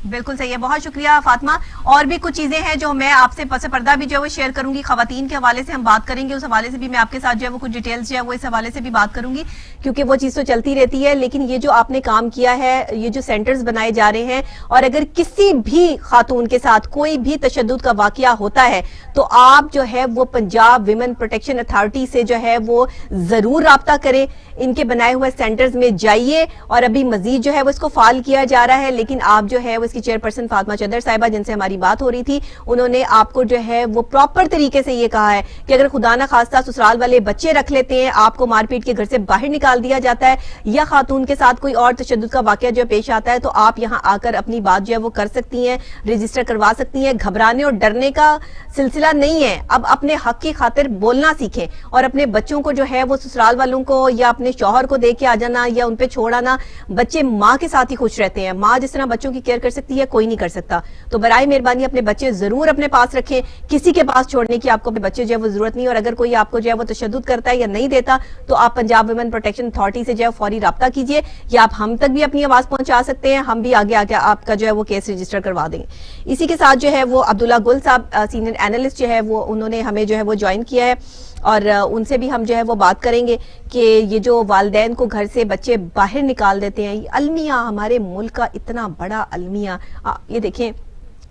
بالکل صحیح ہے، بہت شکریہ فاطمہ. اور بھی کچھ چیزیں ہیں جو میں آپ سے پس پردہ بھی جو ہے وہ شیئر کروں گی. خواتین کے حوالے سے ہم بات کریں گے، اس حوالے سے بھی میں آپ کے ساتھ جو ہے وہ کچھ ڈیٹیلز جو ہے وہ اس حوالے سے بھی بات کروں گی، کیونکہ وہ چیز تو چلتی رہتی ہے. لیکن یہ جو آپ نے کام کیا ہے، یہ جو سینٹرز بنائے جا رہے ہیں، اور اگر کسی بھی خاتون کے ساتھ کوئی بھی تشدد کا واقعہ ہوتا ہے تو آپ جو ہے وہ پنجاب ویمن پروٹیکشن اتھارٹی سے جو ہے وہ ضرور رابطہ کریں. ان کے بنائے ہوئے سینٹرز میں جائیے، اور ابھی مزید جو ہے وہ اس کو فعال کیا جا رہا ہے. لیکن آپ جو ہے وہ اس کی چیئرپرسن فاطمہ چدر صاحبہ جن سے ہماری بات ہو رہی تھی، انہوں نے آپ کو جو ہے وہ پراپر طریقے سے یہ کہا ہے کہ اگر خدا نہ خواستہ سسرال والے بچے رکھ لیتے ہیں، آپ کو مار پیٹ کے گھر سے باہر نکال دیا جاتا ہے، یا خاتون کے ساتھ کوئی اور تشدد کا واقعہ جو پیش آتا ہے، تو آپ یہاں آ کر اپنی بات جو ہے وہ کر سکتی ہیں، رجسٹر کروا سکتی ہیں. گھبرانے اور ڈرنے کا سلسلہ نہیں ہے. اب اپنے حق کی خاطر بولنا سیکھیں، اور اپنے بچوں کو جو ہے وہ سسرال والوں کو یا اپنے شوہر کو دے کے آ جانا یا ان پہ چھوڑ آنا. بچے ماں کے ساتھ ہی خوش رہتے ہیں. ماں جس طرح بچوں کی کیئر کر سکتی ہے کوئی نہیں کر سکتا. تو برائے مہربانی اپنے بچے ضرور اپنے پاس رکھیں. کسی کے پاس چھوڑنے کی آپ کو اپنے بچے جو ہے وہ ضرورت نہیں. اور اگر کوئی آپ کو جو ہے وہ تشدد کرتا ہے یا نہیں دیتا تو آپ پنجاب ویمن پروٹیکشن اتھارٹی سے جو ہے فوری رابطہ کیجئے، یا آپ ہم تک بھی اپنی آواز پہنچا سکتے ہیں. ہم بھی آگے آگے آپ کا جو ہے وہ کیس رجسٹر کروا دیں گے. اسی کے ساتھ جو ہے وہ عبداللہ گل صاحب سینئر اینالسٹ جو ہے وہ انہوں نے ہمیں جو ہے وہ جوائن کیا ہے، اور ان سے بھی ہم جو ہے وہ بات کریں گے کہ یہ جو والدین کو گھر سے بچے باہر نکال دیتے ہیں، یہ المیہ ہمارے ملک کا اتنا بڑا المیہ. یہ دیکھیں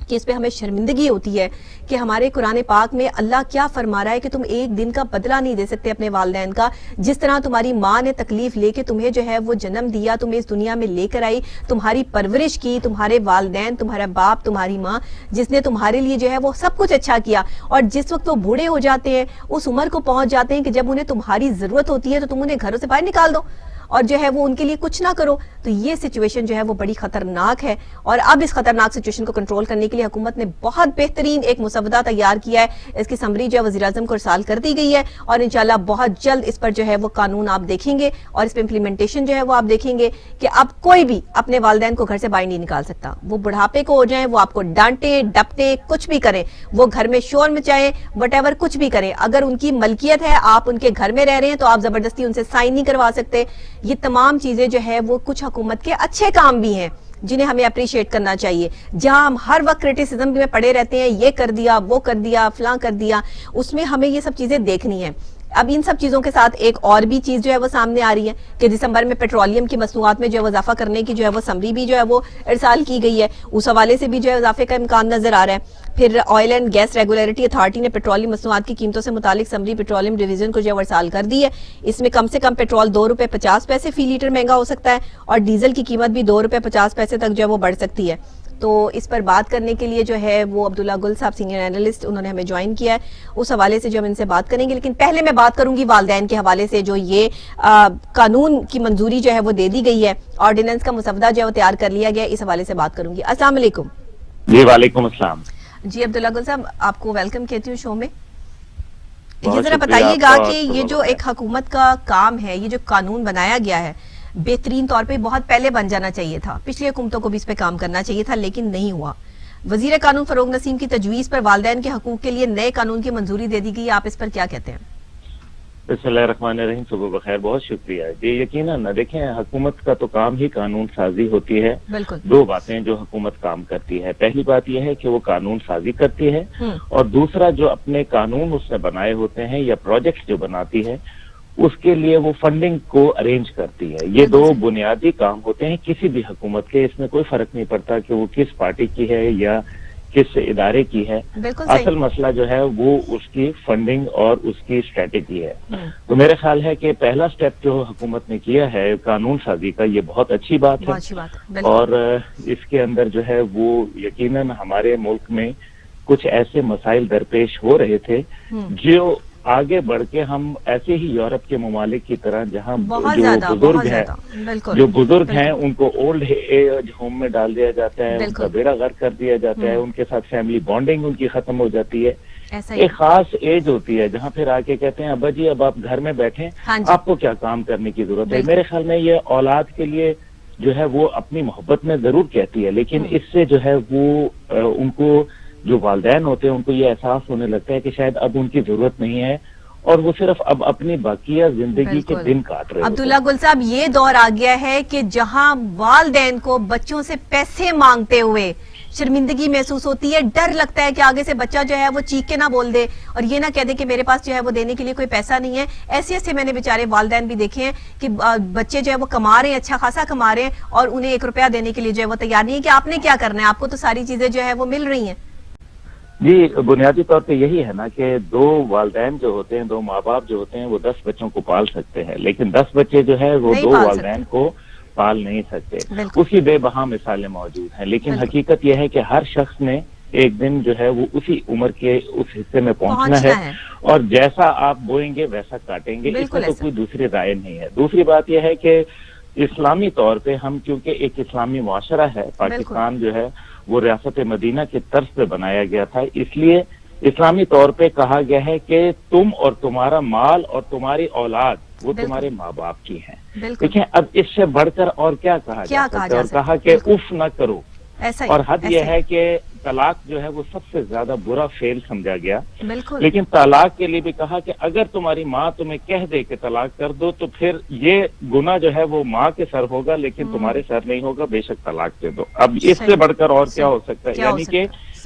کہ اس پہ ہمیں شرمندگی ہوتی ہے کہ ہمارے قرآن پاک میں اللہ کیا فرما رہا ہے کہ تم ایک دن کا بدلہ نہیں دے سکتے اپنے والدین کا. جس طرح تمہاری ماں نے تکلیف لے کے تمہیں جو ہے وہ جنم دیا, تمہیں اس دنیا میں لے کر آئی, تمہاری پرورش کی, تمہارے والدین, تمہارا باپ, تمہاری ماں, جس نے تمہارے لیے جو ہے وہ سب کچھ اچھا کیا, اور جس وقت وہ بوڑھے ہو جاتے ہیں, اس عمر کو پہنچ جاتے ہیں کہ جب انہیں تمہاری ضرورت ہوتی ہے تو تم انہیں گھروں سے باہر نکال دو اور جو ہے وہ ان کے لیے کچھ نہ کرو. تو یہ سچویشن جو ہے وہ بڑی خطرناک ہے, اور اب اس خطرناک سچویشن کو کنٹرول کرنے کے لیے حکومت نے بہت بہترین ایک مسودہ تیار کیا ہے. اس کی سمری جو ہے وزیر اعظم کو ارسال کر دی گئی ہے, اور انشاءاللہ بہت جلد اس پر جو ہے وہ قانون آپ دیکھیں گے, اور اس پہ امپلیمنٹیشن جو ہے وہ آپ دیکھیں گے کہ اب کوئی بھی اپنے والدین کو گھر سے باہر نہیں نکال سکتا. وہ بڑھاپے کو ہو جائیں, وہ آپ کو ڈانٹیں ڈپٹیں کچھ بھی کریں, وہ گھر میں شور مچائیں, وٹ ایور کچھ بھی کریں, اگر ان کی ملکیت ہے, آپ ان کے گھر میں رہ رہے ہیں, تو آپ زبردستی ان سے سائن نہیں کروا سکتے. یہ تمام چیزیں جو ہے وہ کچھ حکومت کے اچھے کام بھی ہیں جنہیں ہمیں اپریشیٹ کرنا چاہیے. جہاں ہم ہر وقت کرٹیسزم میں پڑے رہتے ہیں, یہ کر دیا, وہ کر دیا, فلاں کر دیا, اس میں ہمیں یہ سب چیزیں دیکھنی ہیں. اب ان سب چیزوں کے ساتھ ایک اور بھی چیز جو ہے وہ سامنے آ رہی ہے کہ دسمبر میں پیٹرولیم کی مصنوعات میں جو ہے وہ اضافہ کرنے کی جو ہے وہ سمری بھی جو ہے وہ ارسال کی گئی ہے. اس حوالے سے بھی جو ہے اضافے کا امکان نظر آ رہا ہے. پھر oil and gas regulatory authority نے پیٹرولیم مصنوعات کی قیمتوں سے متعلق سمری پیٹرولیم ڈویژن کو جو ہے ارسال کر دی ہے. اس میں کم سے کم پیٹرول ₹2.50 فی لیٹر مہنگا ہو سکتا ہے, اور ڈیزل کی قیمت بھی ₹2.50 تک جو ہے وہ بڑھ سکتی ہے. تو اس پر بات کرنے کے لیے جو ہے وہ عبداللہ گل صاحب سینئر اینالسٹ انہوں نے ہمیں جوائن کیا ہے. اس حوالے سے جو ہم ان سے بات کریں گے, لیکن پہلے میں بات کروں گی والدین کے حوالے سے. جو یہ قانون کی منظوری جو ہے وہ دے دی گئی ہے, آرڈیننس کا مسودہ جو ہے وہ تیار کر لیا گیا ہے, اس حوالے سے بات کروں گی. السلام علیکم. جی وعلیکم السلام. جی عبداللہ گل صاحب, آپ کو ویلکم کہتی ہوں شو میں. یہ ذرا بتائیے گا کہ یہ جو ایک حکومت کا کام ہے, یہ جو قانون بنایا گیا ہے, بہترین طور پہ بہت پہلے بن جانا چاہیے تھا, پچھلی حکومتوں کو بھی اس پہ کام کرنا چاہیے تھا, لیکن نہیں ہوا. وزیر قانون فروغ نسیم کی تجویز پر والدین کے حقوق کے لیے نئے قانون کی منظوری دے دی گئی, آپ اس پر کیا کہتے ہیں؟ بسم اللہ الرحمن الرحیم. صبح بخیر, بہت شکریہ. جی یقیناً دیکھیں, حکومت کا تو کام ہی قانون سازی ہوتی ہے. بالکل. دو باتیں جو حکومت کام کرتی ہے, پہلی بات یہ ہے کہ وہ قانون سازی کرتی ہے, اور دوسرا جو اپنے قانون اس نے بنائے ہوتے ہیں یا پروجیکٹس جو بناتی ہے اس کے لیے وہ فنڈنگ کو ارینج کرتی ہے. یہ دو بنیادی کام ہوتے ہیں کسی بھی حکومت کے. اس میں کوئی فرق نہیں پڑتا کہ وہ کس پارٹی کی ہے یا کس ادارے کی ہے. اصل مسئلہ جو ہے وہ اس کی فنڈنگ اور اس کی اسٹریٹجی ہے. تو میرے خیال ہے کہ پہلا سٹیپ جو حکومت نے کیا ہے قانون سازی کا, یہ بہت اچھی بات ہے. اور اس کے اندر جو ہے وہ یقیناً ہمارے ملک میں کچھ ایسے مسائل درپیش ہو رہے تھے جو آگے بڑھ کے ہم ایسے ہی یورپ کے ممالک کی طرح, جہاں جو بزرگ ہیں ان کو اولڈ ایج ہوم میں ڈال دیا جاتا ہے, ان کا بیڑا غرق کر دیا جاتا ہے, ان کے ساتھ فیملی بانڈنگ ان کی ختم ہو جاتی ہے. ایک خاص ایج ہوتی ہے جہاں پھر آ کے کہتے ہیں ابا جی اب آپ گھر میں بیٹھیں, آپ کو کیا کام کرنے کی ضرورت ہے. میرے خیال میں یہ اولاد کے لیے جو ہے وہ اپنی محبت میں ضرور کہتی ہے, لیکن اس سے جو ہے وہ ان کو جو والدین ہوتے ہیں ان کو یہ احساس ہونے لگتا ہے کہ شاید اب ان کی ضرورت نہیں ہے, اور وہ صرف اب اپنی باقیہ زندگی کے دن کاٹ رہے ہیں. عبداللہ گل صاحب, یہ دور آ گیا ہے کہ جہاں والدین کو بچوں سے پیسے مانگتے ہوئے شرمندگی محسوس ہوتی ہے, ڈر لگتا ہے کہ آگے سے بچہ جو ہے وہ چیخ کے نہ بول دے اور یہ نہ کہہ دے کہ میرے پاس جو ہے وہ دینے کے لیے کوئی پیسہ نہیں ہے. ایسے ایسے میں نے بیچارے والدین بھی دیکھے ہیں کہ بچے جو ہے وہ کما رہے ہیں, اچھا خاصا کما رہے ہیں, اور انہیں ₹1 دینے کے لیے جو ہے وہ تیار نہیں ہے کہ آپ نے کیا کرنا ہے, آپ کو تو ساری چیزیں جو ہے وہ مل رہی ہیں. جی بنیادی طور پہ یہی ہے نا کہ دو والدین جو ہوتے ہیں, دو ماں باپ جو ہوتے ہیں وہ 10 بچوں کو پال سکتے ہیں, لیکن 10 بچے جو ہے وہ دو والدین کو پال نہیں سکتے. اسی بے بہا مثالیں موجود ہیں, لیکن حقیقت یہ ہے کہ ہر شخص نے ایک دن جو ہے وہ اسی عمر کے اس حصے میں پہنچنا ہے, اور جیسا آپ بوئیں گے ویسا کاٹیں گے, اس میں تو کوئی دوسری رائے نہیں ہے. دوسری بات یہ ہے کہ اسلامی طور پہ ہم کیونکہ ایک اسلامی معاشرہ ہے, پاکستان جو ہے وہ ریاست مدینہ کے طرز پہ بنایا گیا تھا, اس لیے اسلامی طور پہ کہا گیا ہے کہ تم اور تمہارا مال اور تمہاری اولاد وہ تمہارے ماں باپ کی ہیں. دیکھیں اب اس سے بڑھ کر اور کیا کہا جا سکتا ہے, اور کہا کہ اف نہ کرو. اور حد یہ ہے کہ طلاق جو ہے وہ سب سے زیادہ برا فعل سمجھا گیا, لیکن طلاق کے لیے بھی کہا کہ اگر تمہاری ماں تمہیں کہہ دے کہ طلاق کر دو تو پھر یہ گناہ جو ہے وہ ماں کے سر ہوگا لیکن تمہارے سر نہیں ہوگا, بے شک طلاق دے دو. اب اس سے بڑھ کر اور کیا ہو سکتا ہے, یعنی کہ